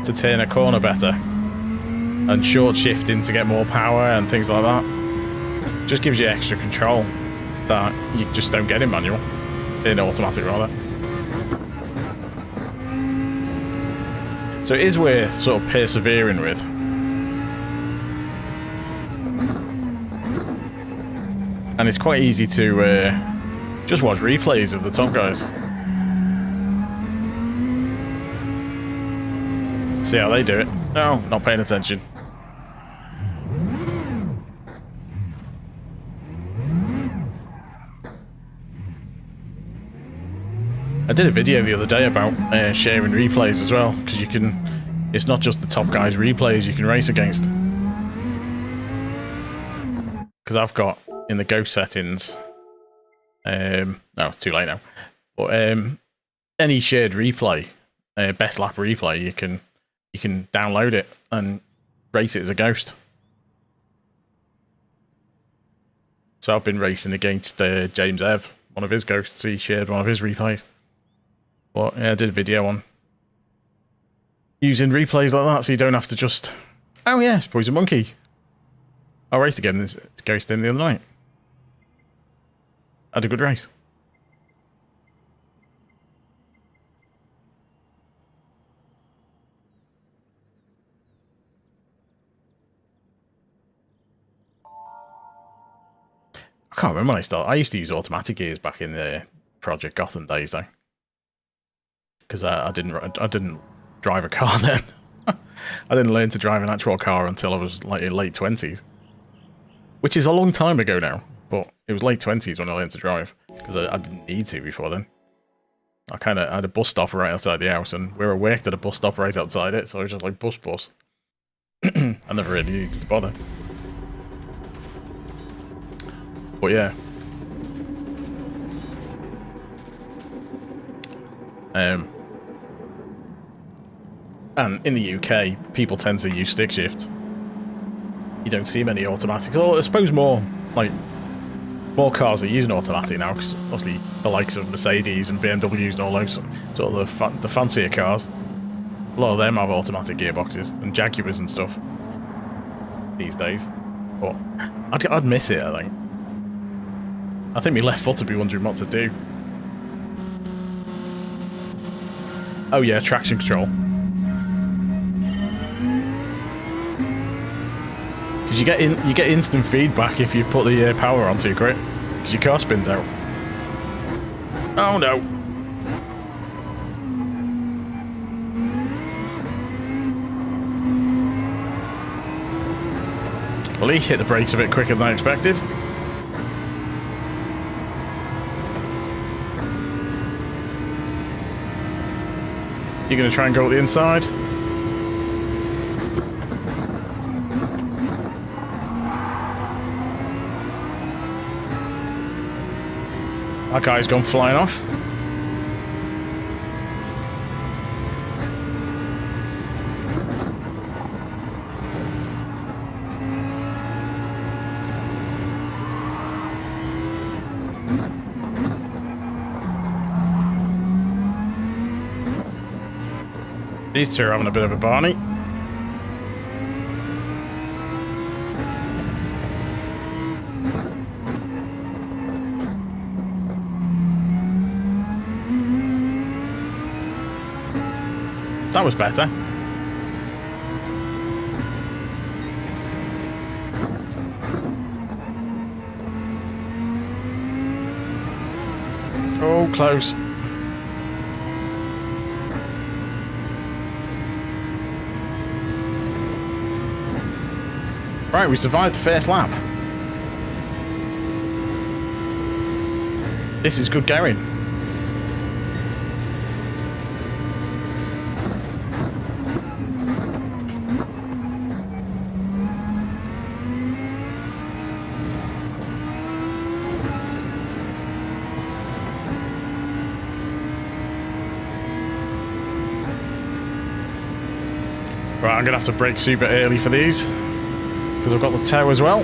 to turn a corner better, and short shifting to get more power and things like that. Just gives you extra control that you just don't get in manual, in automatic rather. So it is worth sort of persevering with. And it's quite easy to just watch replays of the top guys. See how they do it. No, not paying attention. I did a video the other day about sharing replays as well, because you can. It's not just the top guys' replays you can race against. Because I've got in the Ghost settings. No, too late now. But any shared replay, best lap replay, you can download it and race it as a Ghost. So I've been racing against James Ev, one of his Ghosts. He shared one of his replays. But yeah, I did a video on using replays like that, so you don't have to just. Oh yes, Poison Monkey. I raced again this Ghost in the other night. Had a good race. I can't remember when I started. I used to use automatic gears back in the Project Gotham days, though, because I didn't drive a car then. I didn't learn to drive an actual car until I was like in late 20s, which is a long time ago now. But it was late 20s when I learned to drive, because I didn't need to before then. I had a bus stop right outside the house, and we were worked at a bus stop right outside it, so I was just like bus. I never really needed to bother. But yeah. And in the UK, people tend to use stick shift. You don't see many automatics. Well, I suppose more more cars are using automatic now, because obviously the likes of Mercedes and BMWs and all those sort of the fancier cars, a lot of them have automatic gearboxes, and Jaguars and stuff these days. But I'd miss it, I think. I think my left foot would be wondering what to do. Oh yeah, traction control. Because you get instant feedback if you put the power on too quick, because your car spins out. Oh no! Well, he hit the brakes a bit quicker than I expected. You're going to try and go at the inside? That guy's gone flying off. These two are having a bit of a Barney. That was better. Oh, close. Right, we survived the first lap. This is good going. Right, I'm going to have to brake super early for these, because I've got the tow as well.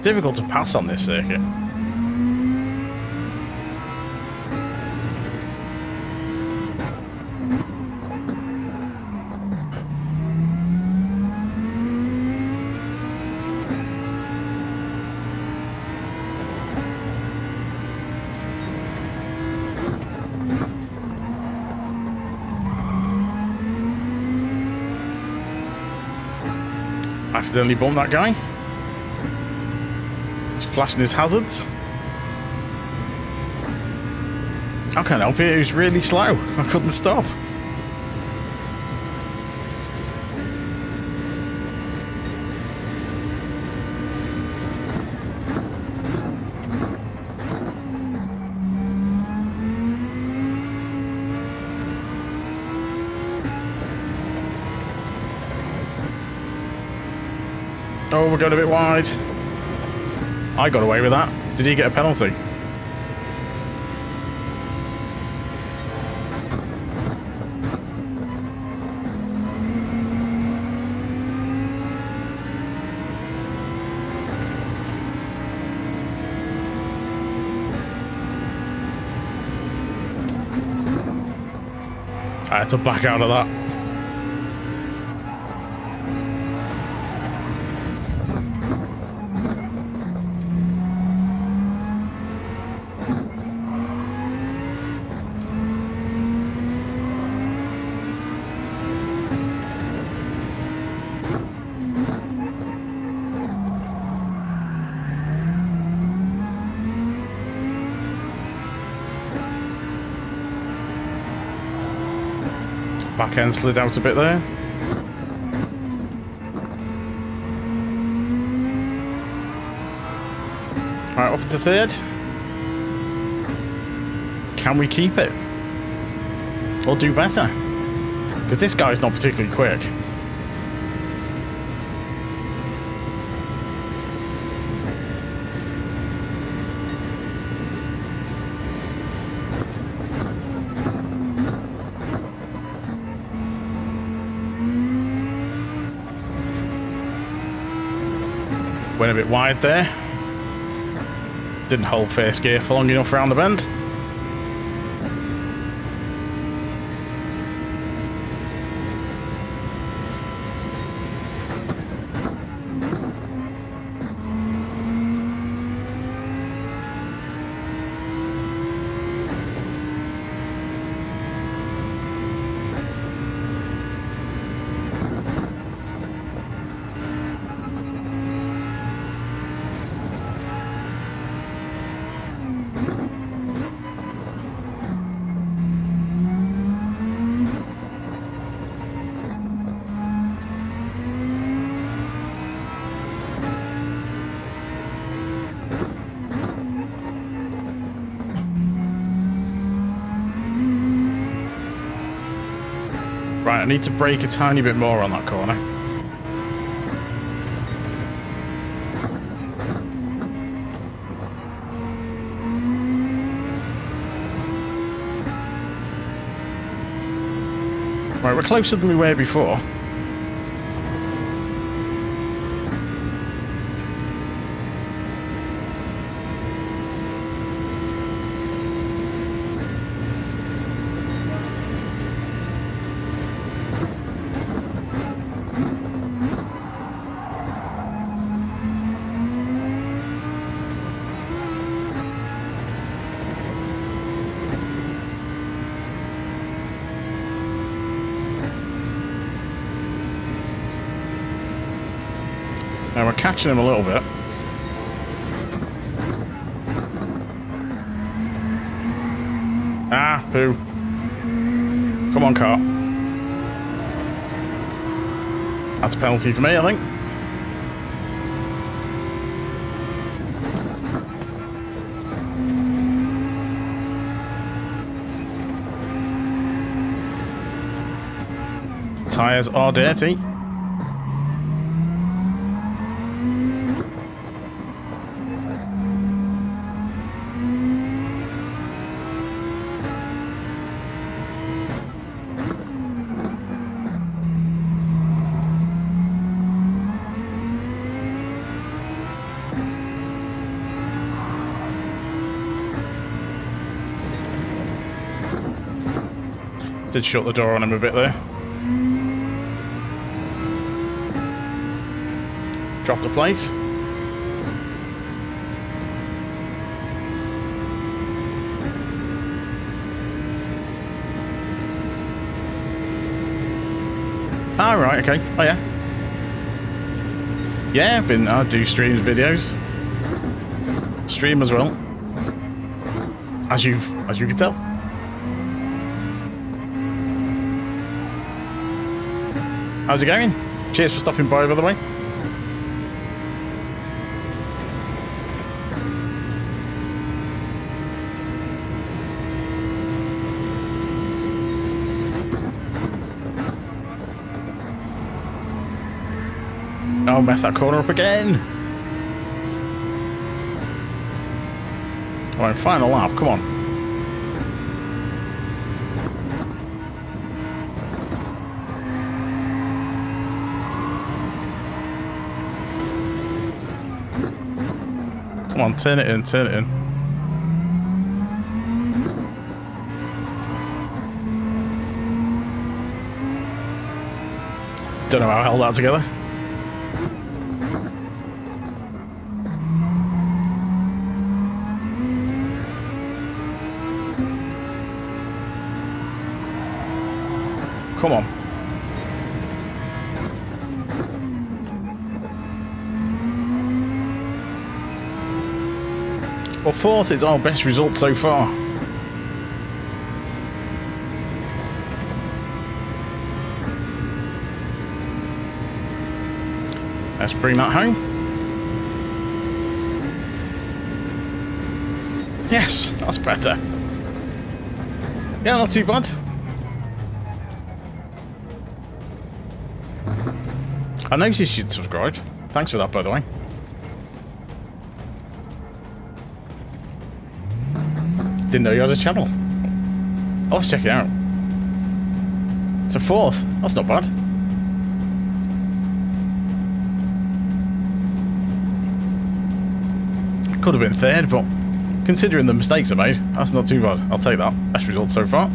Difficult to pass on this circuit. Accidentally bumped that guy. He's flashing his hazards. I can't help it, he was really slow. I couldn't stop. Oh, we're going a bit wide. I got away with that. Did he get a penalty? I had to back out of that. Back end slid out a bit there. Right, up into third. Can we keep it? Or do better? Because this guy's not particularly quick. Went a bit wide there. Didn't hold first gear for long enough around the bend. Right, I need to brake a tiny bit more on that corner. Right, we're closer than we were before. Now we're catching him a little bit. Ah, poo. Come on, car. That's a penalty for me, I think. Tyres are dirty. Did shut the door on him a bit there. Dropped the plate. Ah, right, okay. Oh, yeah. Yeah, I do streams, videos. Stream as well. As you can tell. How's it going? Cheers for stopping by, by the way. Oh, mess that corner up again. Alright, final lap, come on. Come on, turn it in, turn it in. Don't know how I held that together. Come on. Well, fourth is our best result so far. Let's bring that home. Yes, that's better. Yeah, not too bad. I noticed you'd subscribed. Thanks for that, by the way. Didn't know you had a channel. I'll have to check it out. It's a fourth. That's not bad. Could have been third, but considering the mistakes I made, that's not too bad. I'll take that. Best result so far.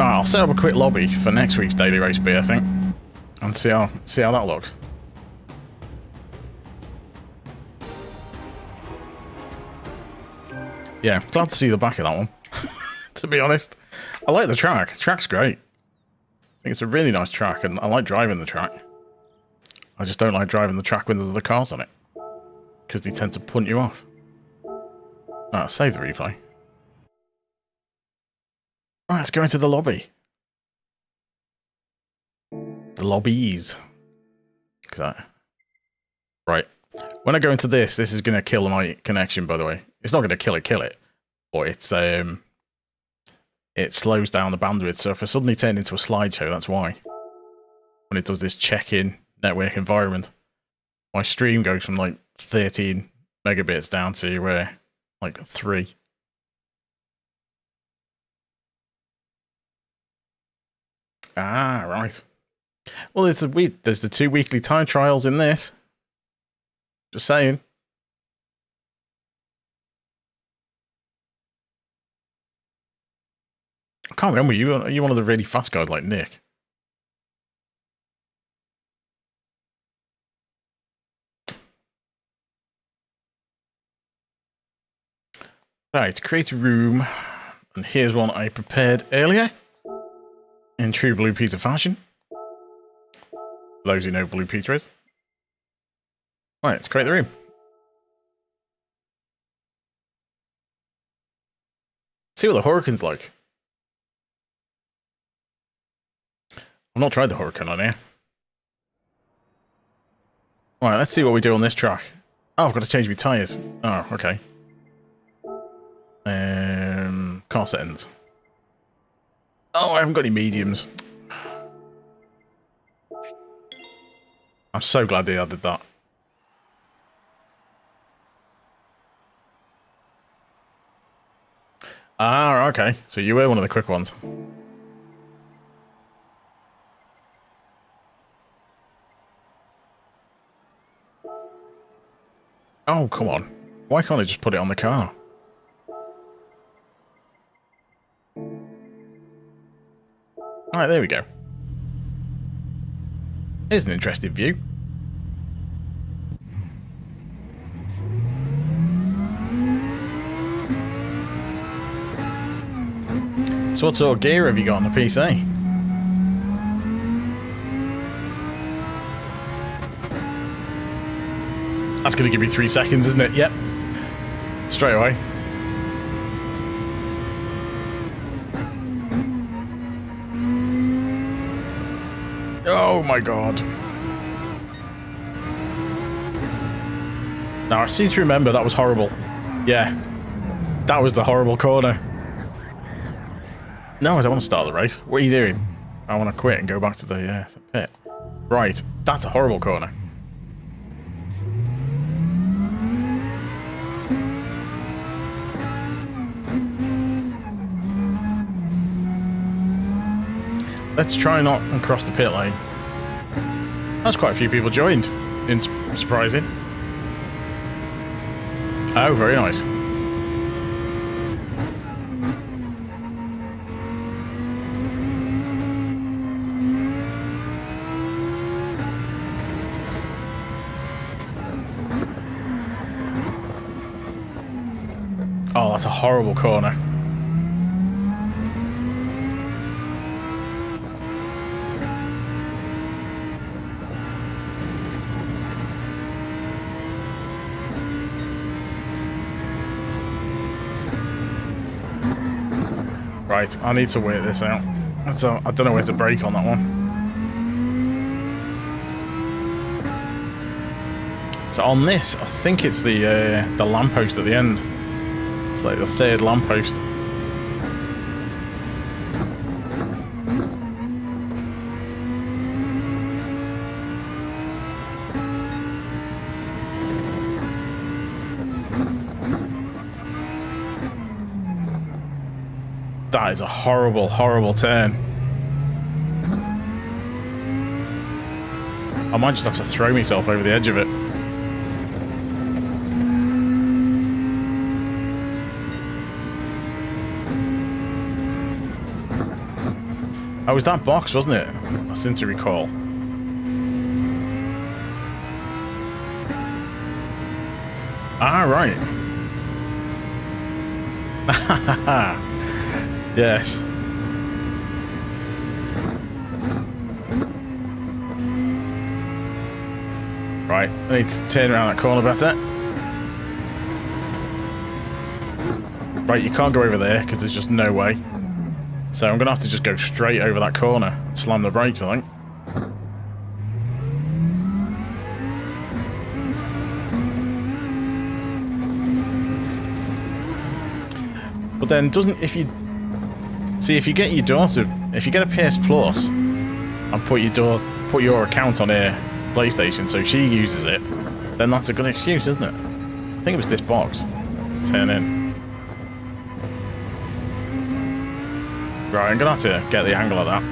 I'll set up a quick lobby for next week's daily race B, I think, and see how that looks. Yeah, glad to see the back of that one. To be honest, I like the track. The track's great. I think it's a really nice track, and I like driving the track. I just don't like driving the track when there's other cars on it, because they tend to punt you off. Save the replay. Right, let's go into the lobby. The lobbies. Right. When I go into this is going to kill my connection, by the way. It's not going to kill it. But it's, it slows down the bandwidth. So if I suddenly turn into a slideshow, that's why. When it does this check-in network environment, my stream goes from like 13 megabits down to like 3. Ah, right. Well, there's the 2 weekly time trials in this. Just saying. I can't remember. Are you one of the really fast guys like Nick? Right, create a room. And here's one I prepared earlier. In true Blue Peter fashion. For those who know Blue Peter is. Right, let's create the room. See what the Huracan's like. I've not tried the Huracan on here. Alright, let's see what we do on this track. Oh, I've got to change my tyres. Oh, okay. Car settings. Oh, I haven't got any mediums. I'm so glad they added that. Ah, okay. So you were one of the quick ones. Oh, come on. Why can't I just put it on the car? Alright, there we go. Here's an interesting view. So what sort of gear have you got on the PC? That's going to give me 3 seconds, isn't it? Yep. Straight away. Oh my god. Now, I seem to remember that was horrible. Yeah. That was the horrible corner. No, I don't want to start the race. What are you doing? I want to quit and go back to the pit. Right. That's a horrible corner. Let's try not and cross the pit lane. That's quite a few people joined. Surprising. Oh, very nice. Oh, that's a horrible corner. Right, I need to wait this out. I don't know where to brake on that one. So on this, I think it's the lamppost at the end. It's like the third lamppost. That is a horrible, horrible turn. I might just have to throw myself over the edge of it. Oh, it was that box, wasn't it? I seem to recall. Ah, right. Yes. Right, I need to turn around that corner better. Right, you can't go over there because there's just no way. So I'm going to have to just go straight over that corner and slam the brakes, I think. But then doesn't, if you get your daughter, if you get a PS Plus and put your account on her PlayStation so she uses it, then that's a good excuse, isn't it? I think it was this box. Let's turn in. Right, I'm gonna have to get the angle of that.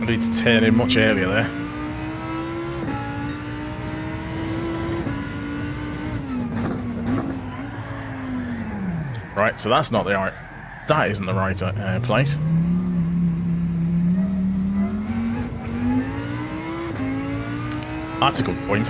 I need to turn in much earlier there. Right, so that's not the right. That isn't the right place. That's a good point.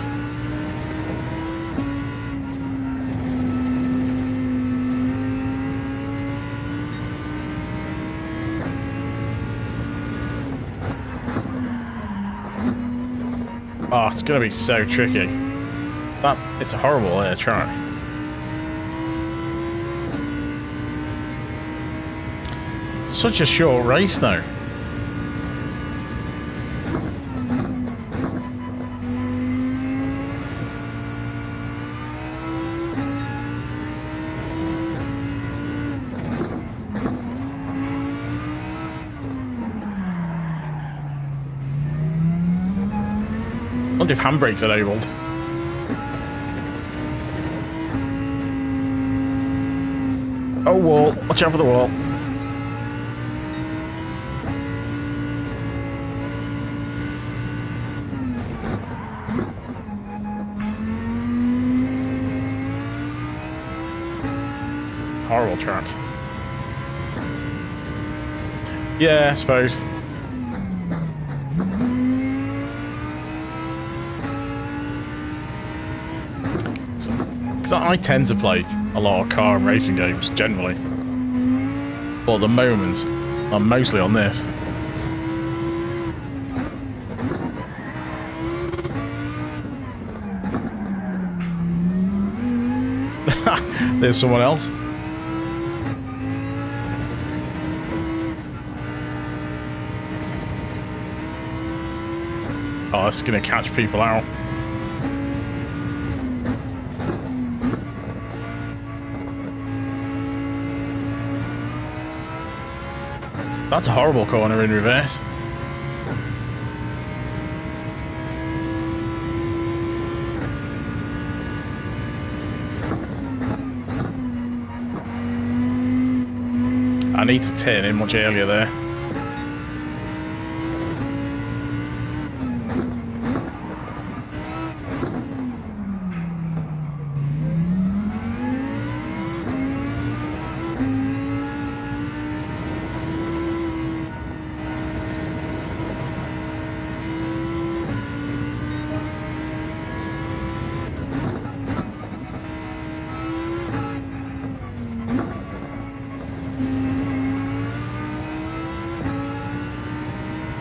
Oh, it's going to be so tricky. It's a horrible track. Such a short race, though. I wonder if handbrakes are enabled. Oh, wall. Watch out for the wall. Horrible track. Yeah, I suppose. Because I tend to play a lot of car and racing games, generally. But at the moment, I'm mostly on this. There's someone else. Oh, that's going to catch people out. That's a horrible corner in reverse. I need to turn in much earlier there.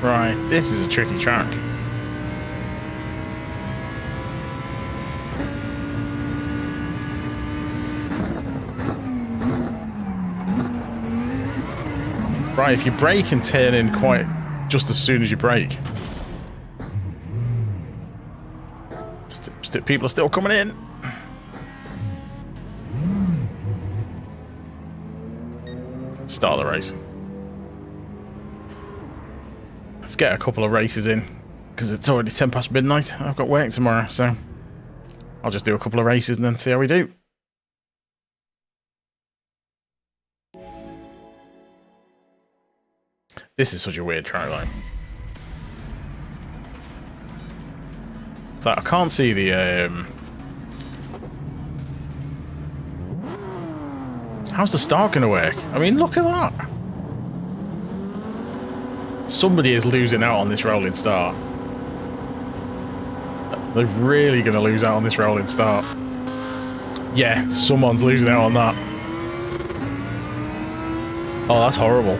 Right, this is a tricky track. Right, if you brake and turn in quite just as soon as you brake. People are still coming in. Start the race. Let's get a couple of races in, because it's already 10 past midnight. I've got work tomorrow, so I'll just do a couple of races and then see how we do. This is such a weird track line. So I can't see the how's the start going to work? I mean, look at that. Somebody is losing out on this rolling start. They're really going to lose out on this rolling start. Yeah, someone's losing out on that. Oh, that's horrible.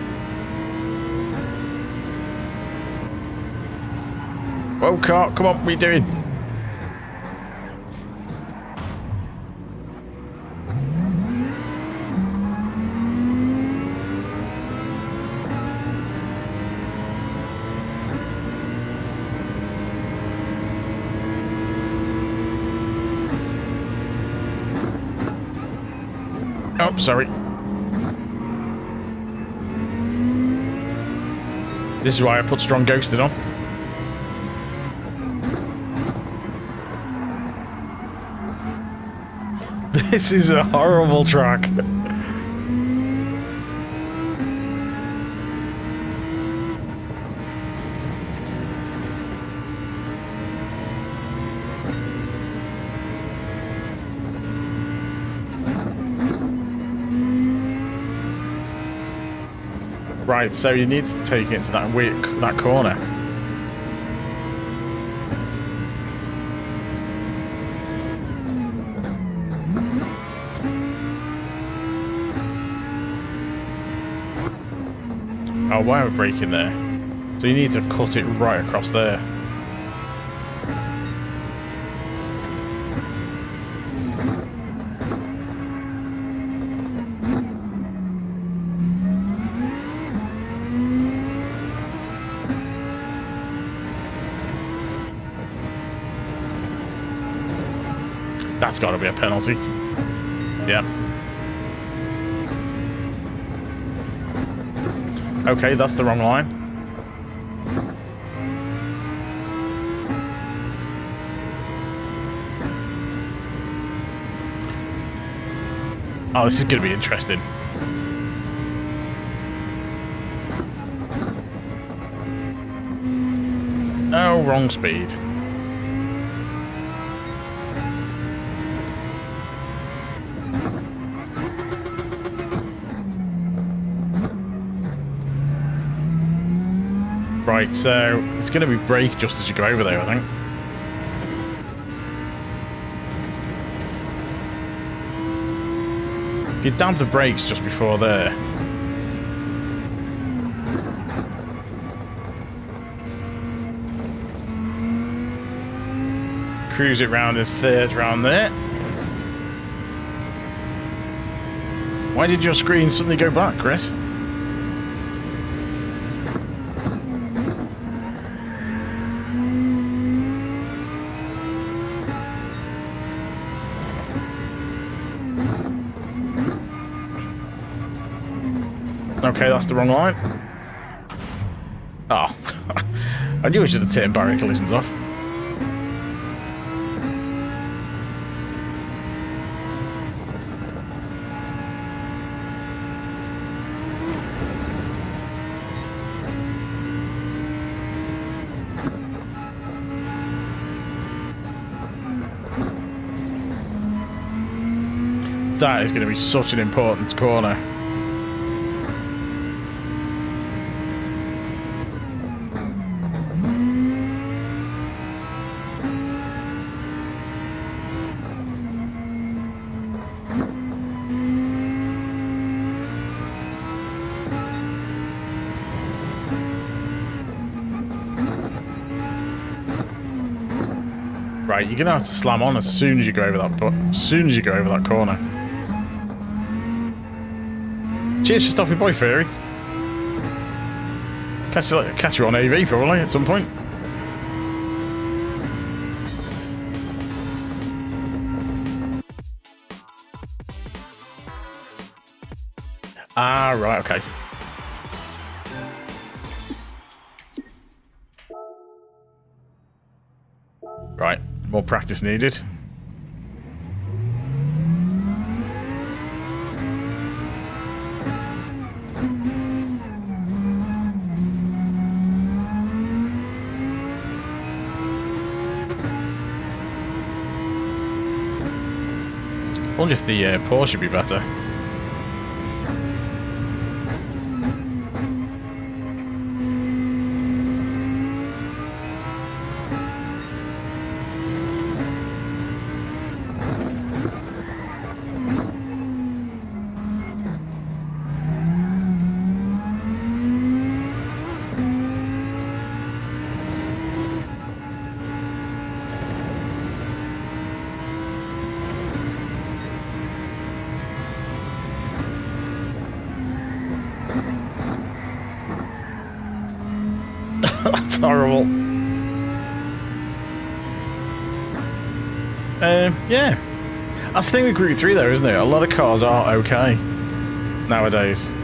Whoa, car, come on, what are you doing? Oh, sorry. This is why I put strong ghosting on. This is a horrible track. Right, so you need to take it into that corner. Oh, why am I braking there? So you need to cut it right across there. That's got to be a penalty. Yeah. Okay, that's the wrong line. Oh, this is going to be interesting. Oh, wrong speed. Right, so it's going to be brake just as you go over there, I think. If you dab the brakes just before there. Cruise it round in third round there. Why did your screen suddenly go back, Chris? Okay, that's the wrong line. Oh. I knew I should have turned barrier collisions off. That is going to be such an important corner. Right, you're going to have to slam on as soon as you go over that corner. Cheers for stopping by, Fairy. Catch you on AV probably at some point. Ah, right, okay. Right, more practice needed. I wonder if the Porsche would be better. That's horrible. Yeah. That's the thing with Group 3 though, isn't it? A lot of cars are okay nowadays.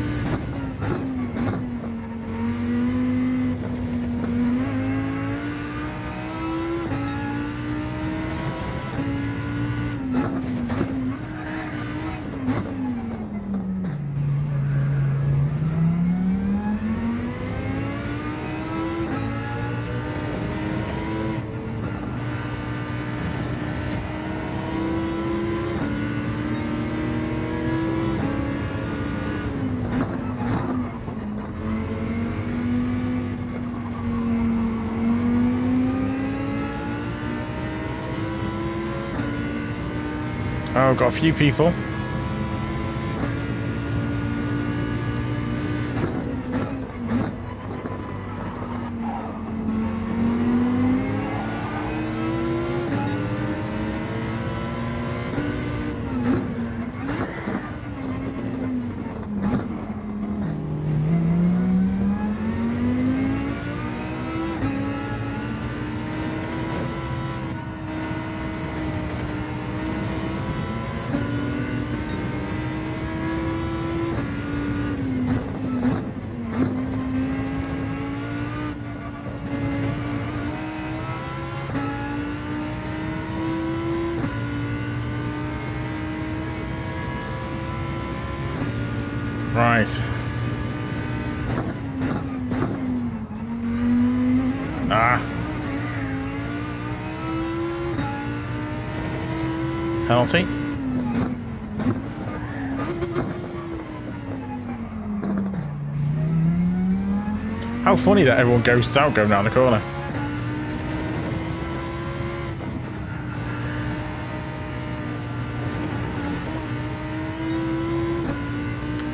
Oh, got a few people. Right. Ah. Penalty. How funny that everyone ghosts out going down the corner.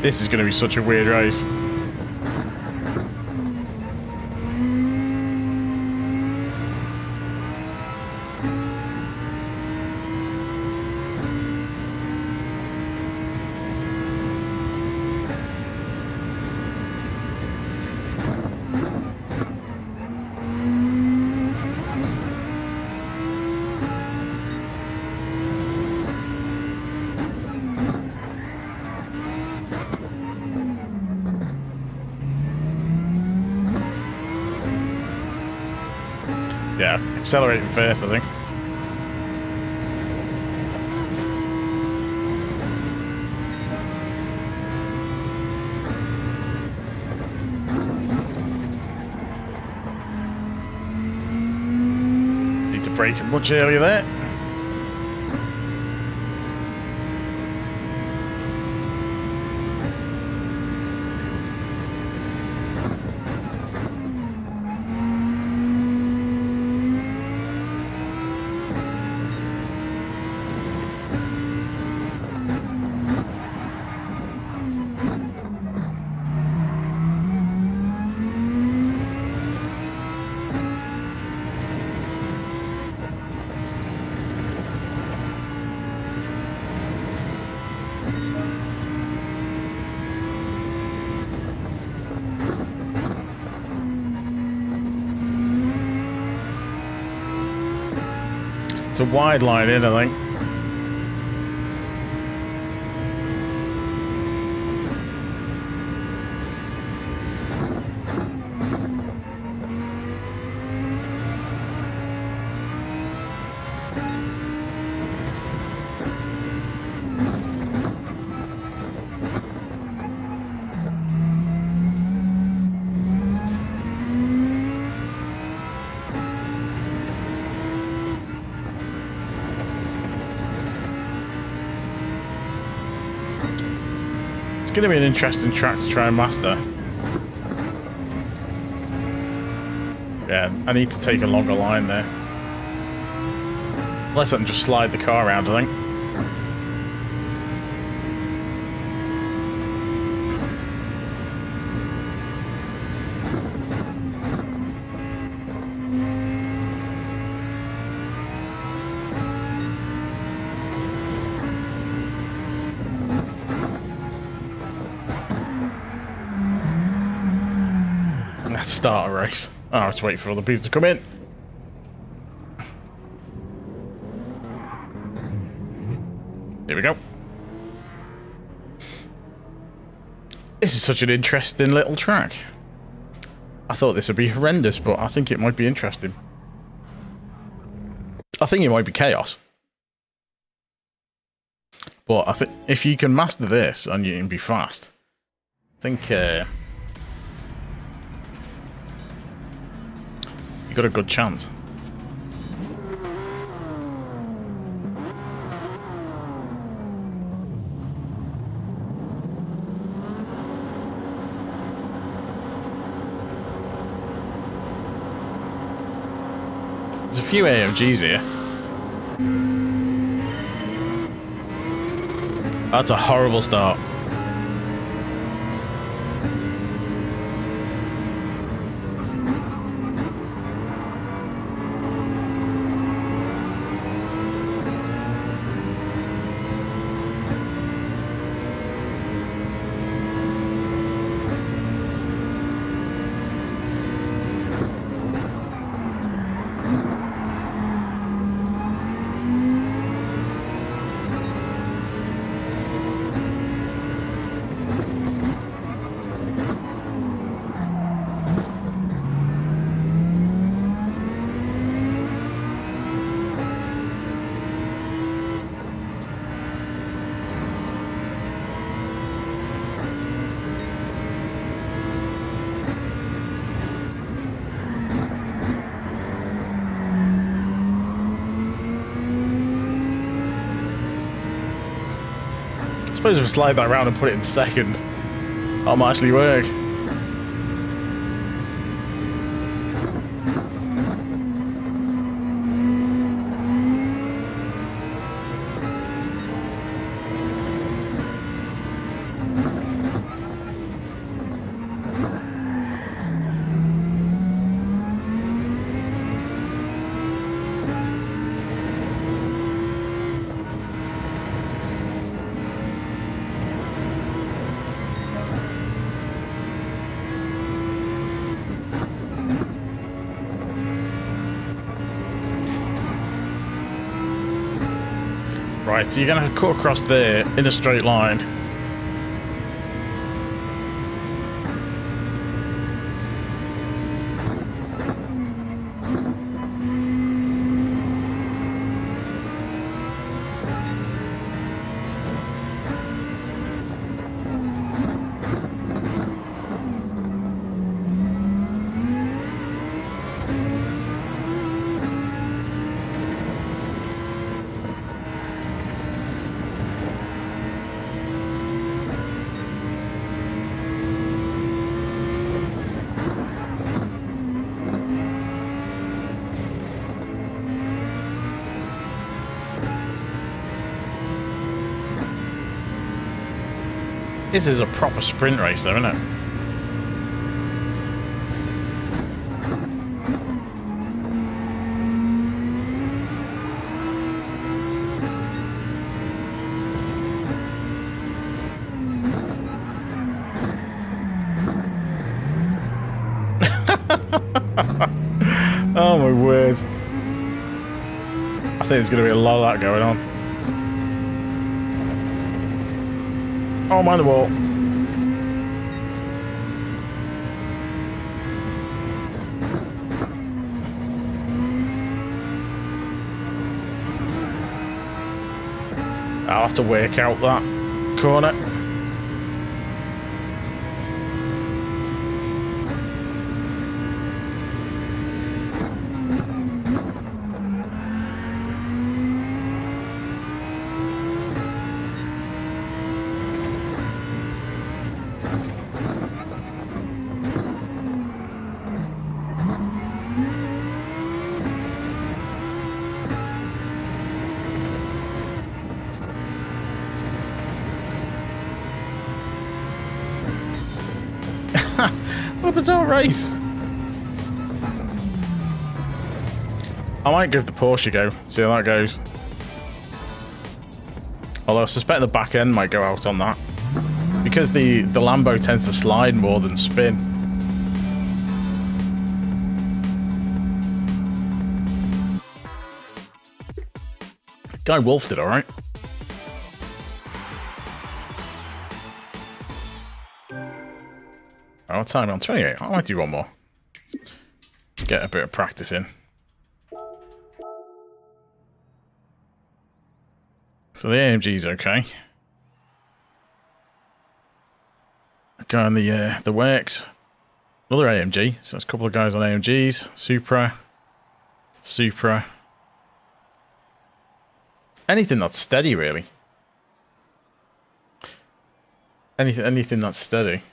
This is going to be such a weird race. Yeah, accelerating first, I think. Need to brake much earlier there. It's a wide line in, I think. It's going to be an interesting track to try and master. Yeah, I need to take a longer line there. Unless I can just slide the car around, I think. Let's start a race. Oh, I have to wait for other people to come in. Here we go. This is such an interesting little track. I thought this would be horrendous, but I think it might be interesting. I think it might be chaos. But I think if you can master this and you can be fast, I think you got a good chance. There's a few AMGs here. That's a horrible start. I suppose if I slide that around and put it in second, that might actually work. Right, so you're going to cut across there in a straight line. This is a proper sprint race though, isn't it? Oh my word. I think there's going to be a lot of that going on. Oh, mind the wall. I'll have to work out that corner. What a bizarre race. I might give the Porsche a go, see how that goes. Although I suspect the back end might go out on that. Because the Lambo tends to slide more than spin. Guy Wolf did alright. What time on 28? I might do one more. Get a bit of practice in. So the AMG's okay. Go on the works. Another AMG. So there's a couple of guys on AMGs. Supra. Supra. Anything that's steady, really. Anything that's steady.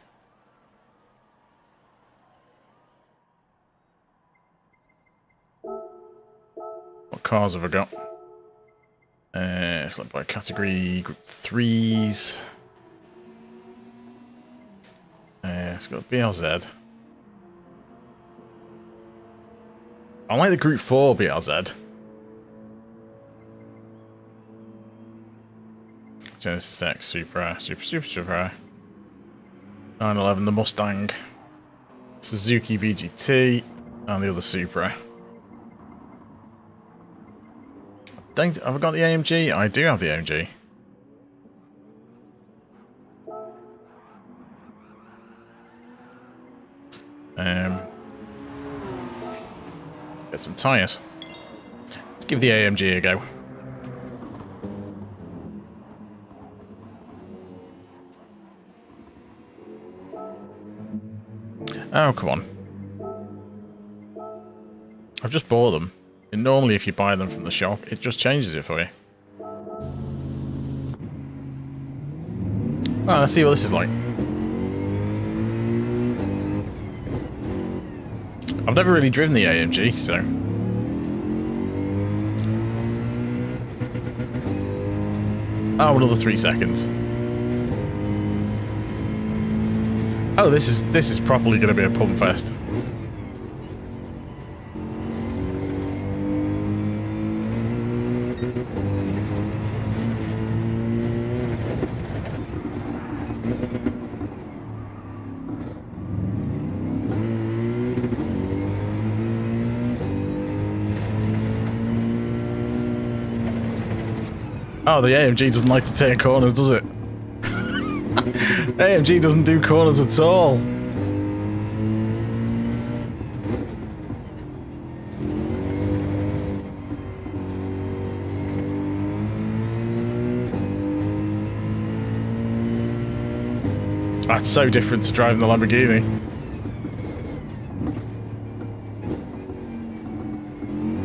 What cars have I got? It's like by category, group 3s. It's got BLZ. I like the group 4 BLZ. Genesis X, Supra, Supra. 911, the Mustang. Suzuki VGT, and the other Supra. Have I got the AMG? I do have the AMG. Get some tyres. Let's give the AMG a go. Oh, come on. I've just bought them. And normally if you buy them from the shop, it just changes it for you. Well, let's see what this is like. I've never really driven the AMG, so... Oh, another 3 seconds. Oh, this is properly going to be a pump fest. Oh, the AMG doesn't like to take corners, does it? AMG doesn't do corners at all. That's so different to driving the Lamborghini.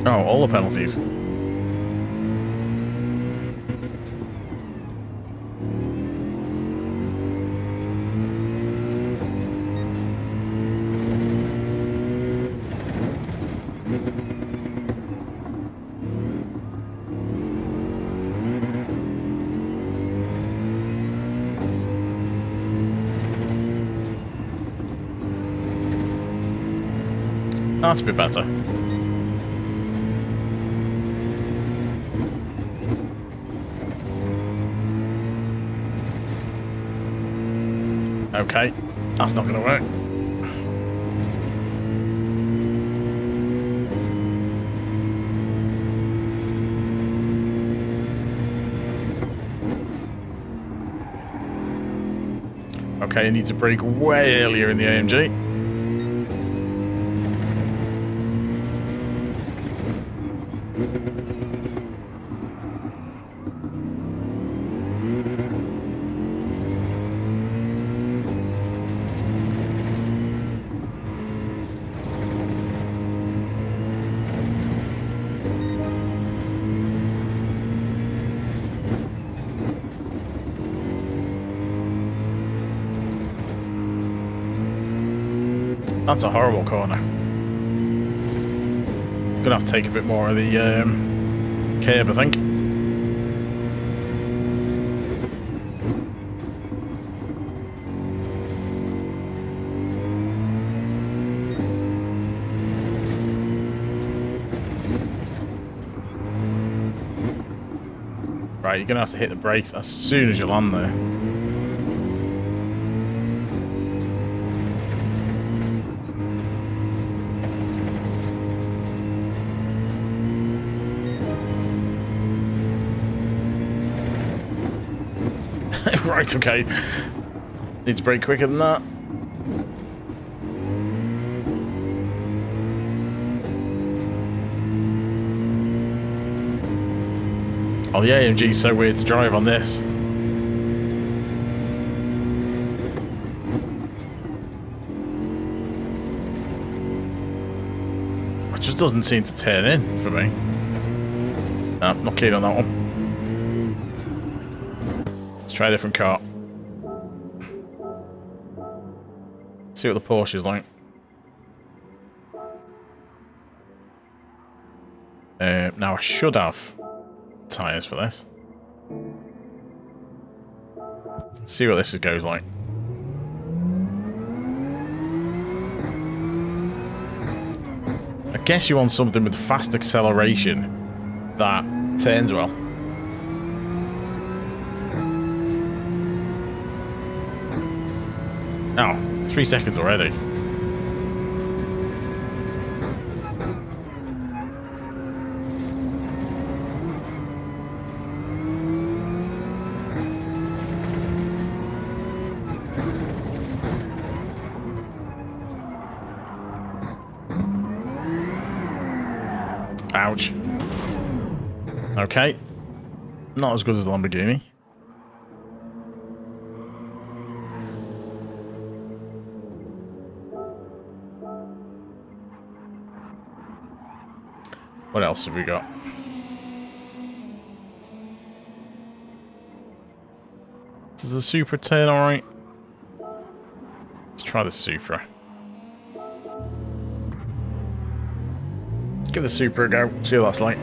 Oh, all the penalties. That's a bit better. Okay, that's not going to work. Okay, you need to brake way earlier in the AMG. That's a horrible corner. Gonna have to take a bit more of the curb, I think. Right, you're gonna have to hit the brakes as soon as you land there. Right, okay. Need to brake quicker than that. Oh, the AMG is so weird to drive on this. It just doesn't seem to turn in for me. No, not keen on that one. Let's try a different car. See what the Porsche is like. Now I should have tyres for this. Let's see what this goes like. I guess you want something with fast acceleration that turns well. Oh, 3 seconds already. Ouch. Okay. Not as good as the Lamborghini. What else have we got? Does the Supra turn alright? Let's try the Supra. Give the Supra a go, see what that's like.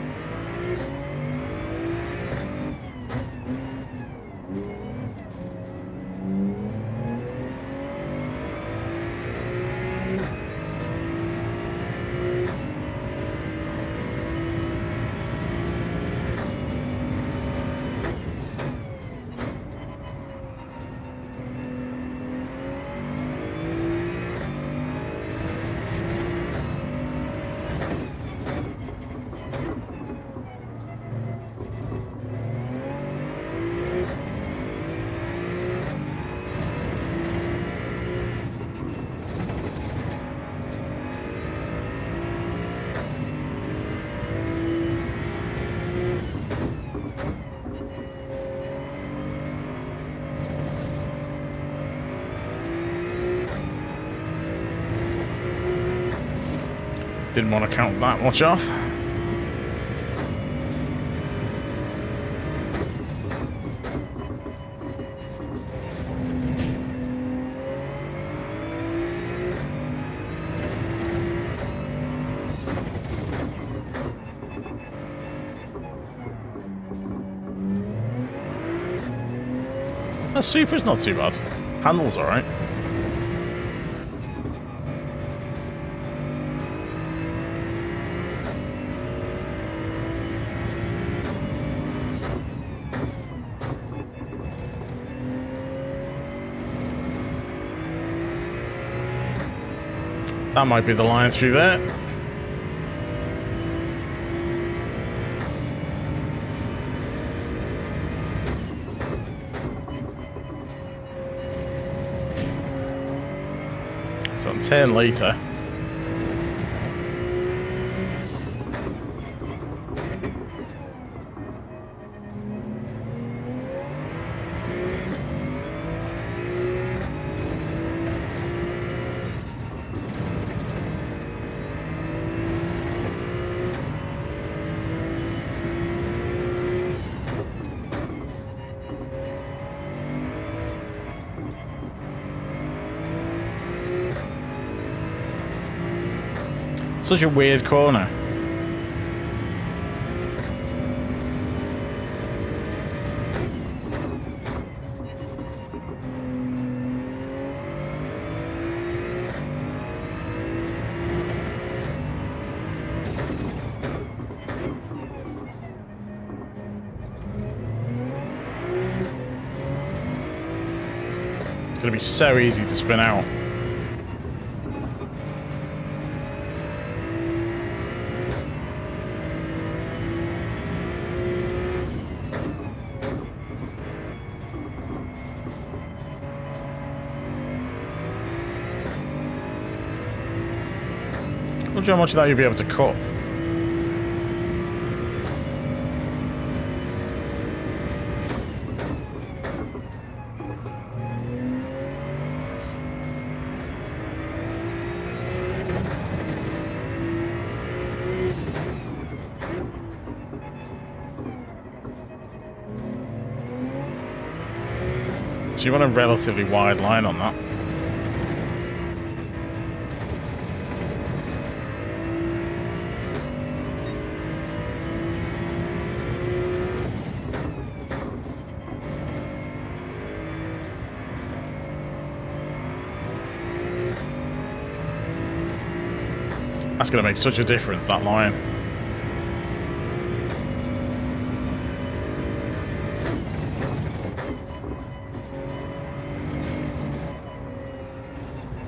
Didn't want to count that much off. The Supra's not too bad. Handles alright. That might be the line through there. So on 10 later. Such a weird corner. It's going to be so easy to spin out. I wonder how much of that you'll be able to cut. So you want a relatively wide line on that. That's going to make such a difference, that line.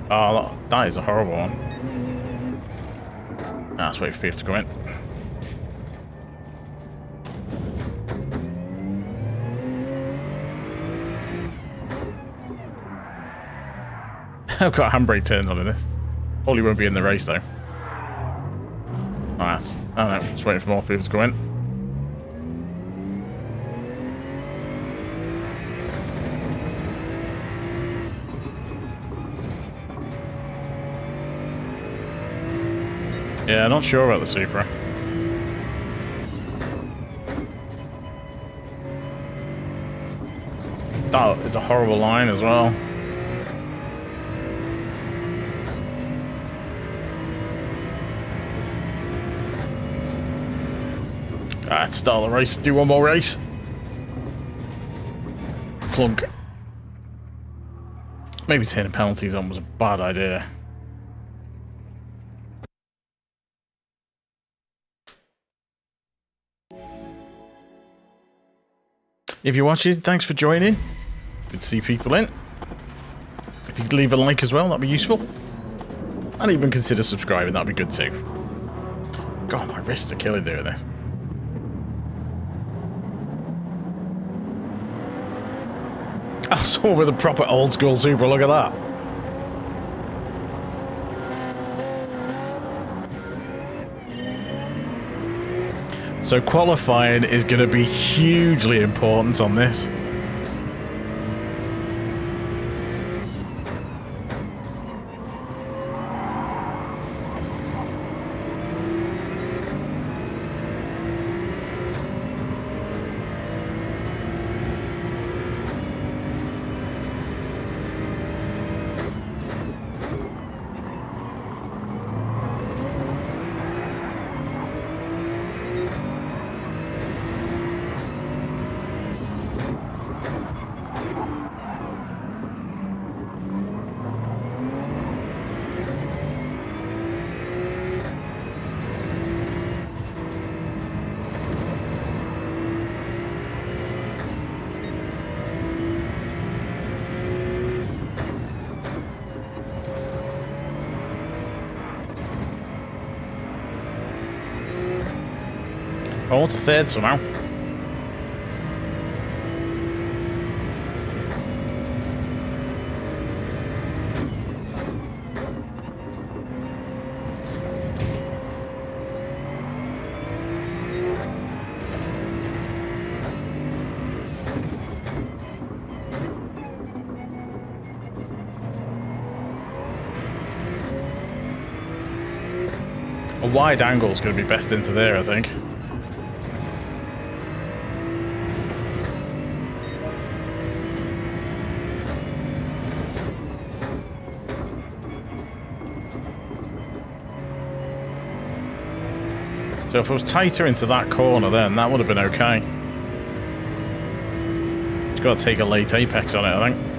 Oh, that is a horrible one. Let's wait for people to come in. I've got a handbrake turned on in this. Probably won't be in the race though. I don't know, just waiting for more people to go in. Yeah, not sure about the Supra. That is a horrible line as well. Alright, start the race. Do one more race. Plunk. Maybe turning penalties on was a bad idea. If you're watching, thanks for joining. Good to see people in. If you could leave a like as well, that'd be useful. And even consider subscribing, that'd be good too. God, my wrists are killing doing this. I saw with a proper old school Supra, look at that. So qualifying is going to be hugely important on this. I want a third somehow. A wide angle is going to be best into there, I think. So if it was tighter into that corner then, that would have been okay. It's got to take a late apex on it, I think.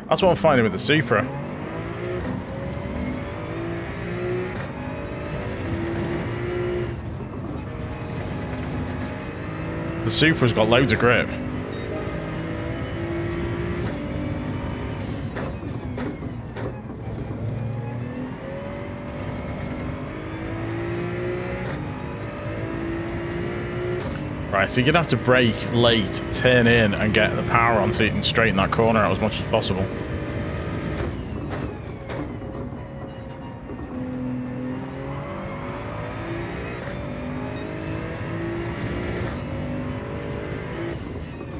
That's what I'm finding with the Supra. The Supra's got loads of grip. Right, so you're gonna have to brake late, turn in, and get the power on so you can straighten that corner out as much as possible.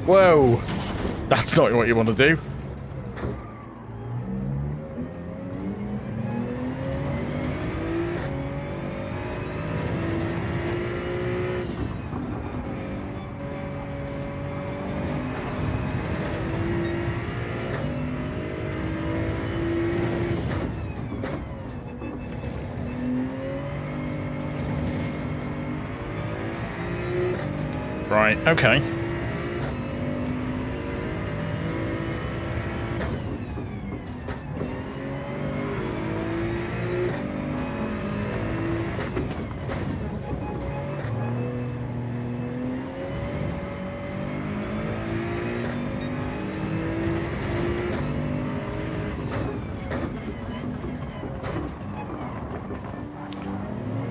Whoa! That's not what you want to do. Right, okay.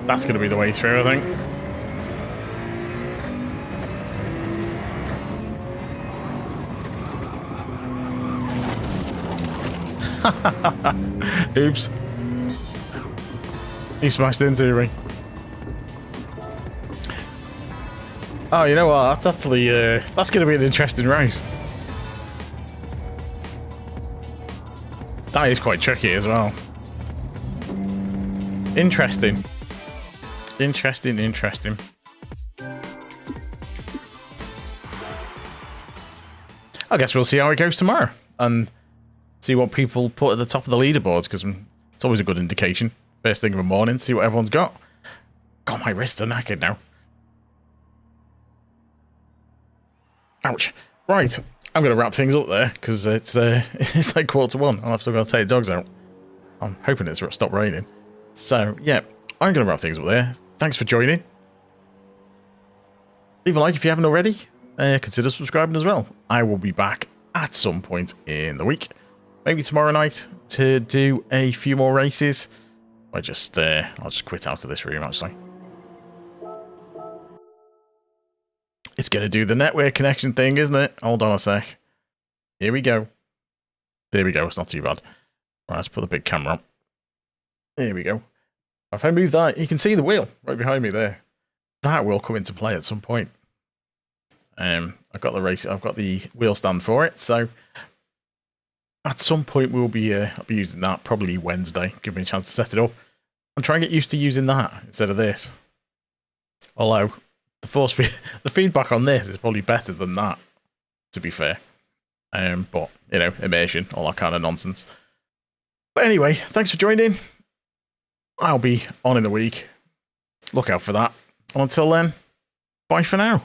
That's going to be the way through, I think. Oops. He smashed into me. Oh, you know what? That's actually, that's going to be an interesting race. That is quite tricky as well. Interesting. Interesting. I guess we'll see how it goes tomorrow. And see what people put at the top of the leaderboards, because it's always a good indication. First thing of the morning, see what everyone's got. God, my wrists are knackered now. Ouch. Right, I'm going to wrap things up there, because it's it's like 1:45. I'll have to go take the dogs out. I'm hoping it's stopped raining. So, yeah, I'm going to wrap things up there. Thanks for joining. Leave a like if you haven't already. Consider subscribing as well. I will be back at some point in the week. Maybe tomorrow night to do a few more races. I'll just quit out of this room, actually. It's going to do the network connection thing, isn't it? Hold on a sec. Here we go. There we go. It's not too bad. Right, let's put the big camera on. There we go. If I move that, you can see the wheel right behind me there. That will come into play at some point. I've got the wheel stand for it, so at some point we'll be I'll be using that, probably Wednesday. Give me a chance to set it up and try and get used to using that instead of this. Although the feedback on this is probably better than that, to be fair. But you know, immersion, all that kind of nonsense. But anyway, thanks for joining. I'll be on in the week. Look out for that. And until then, bye for now.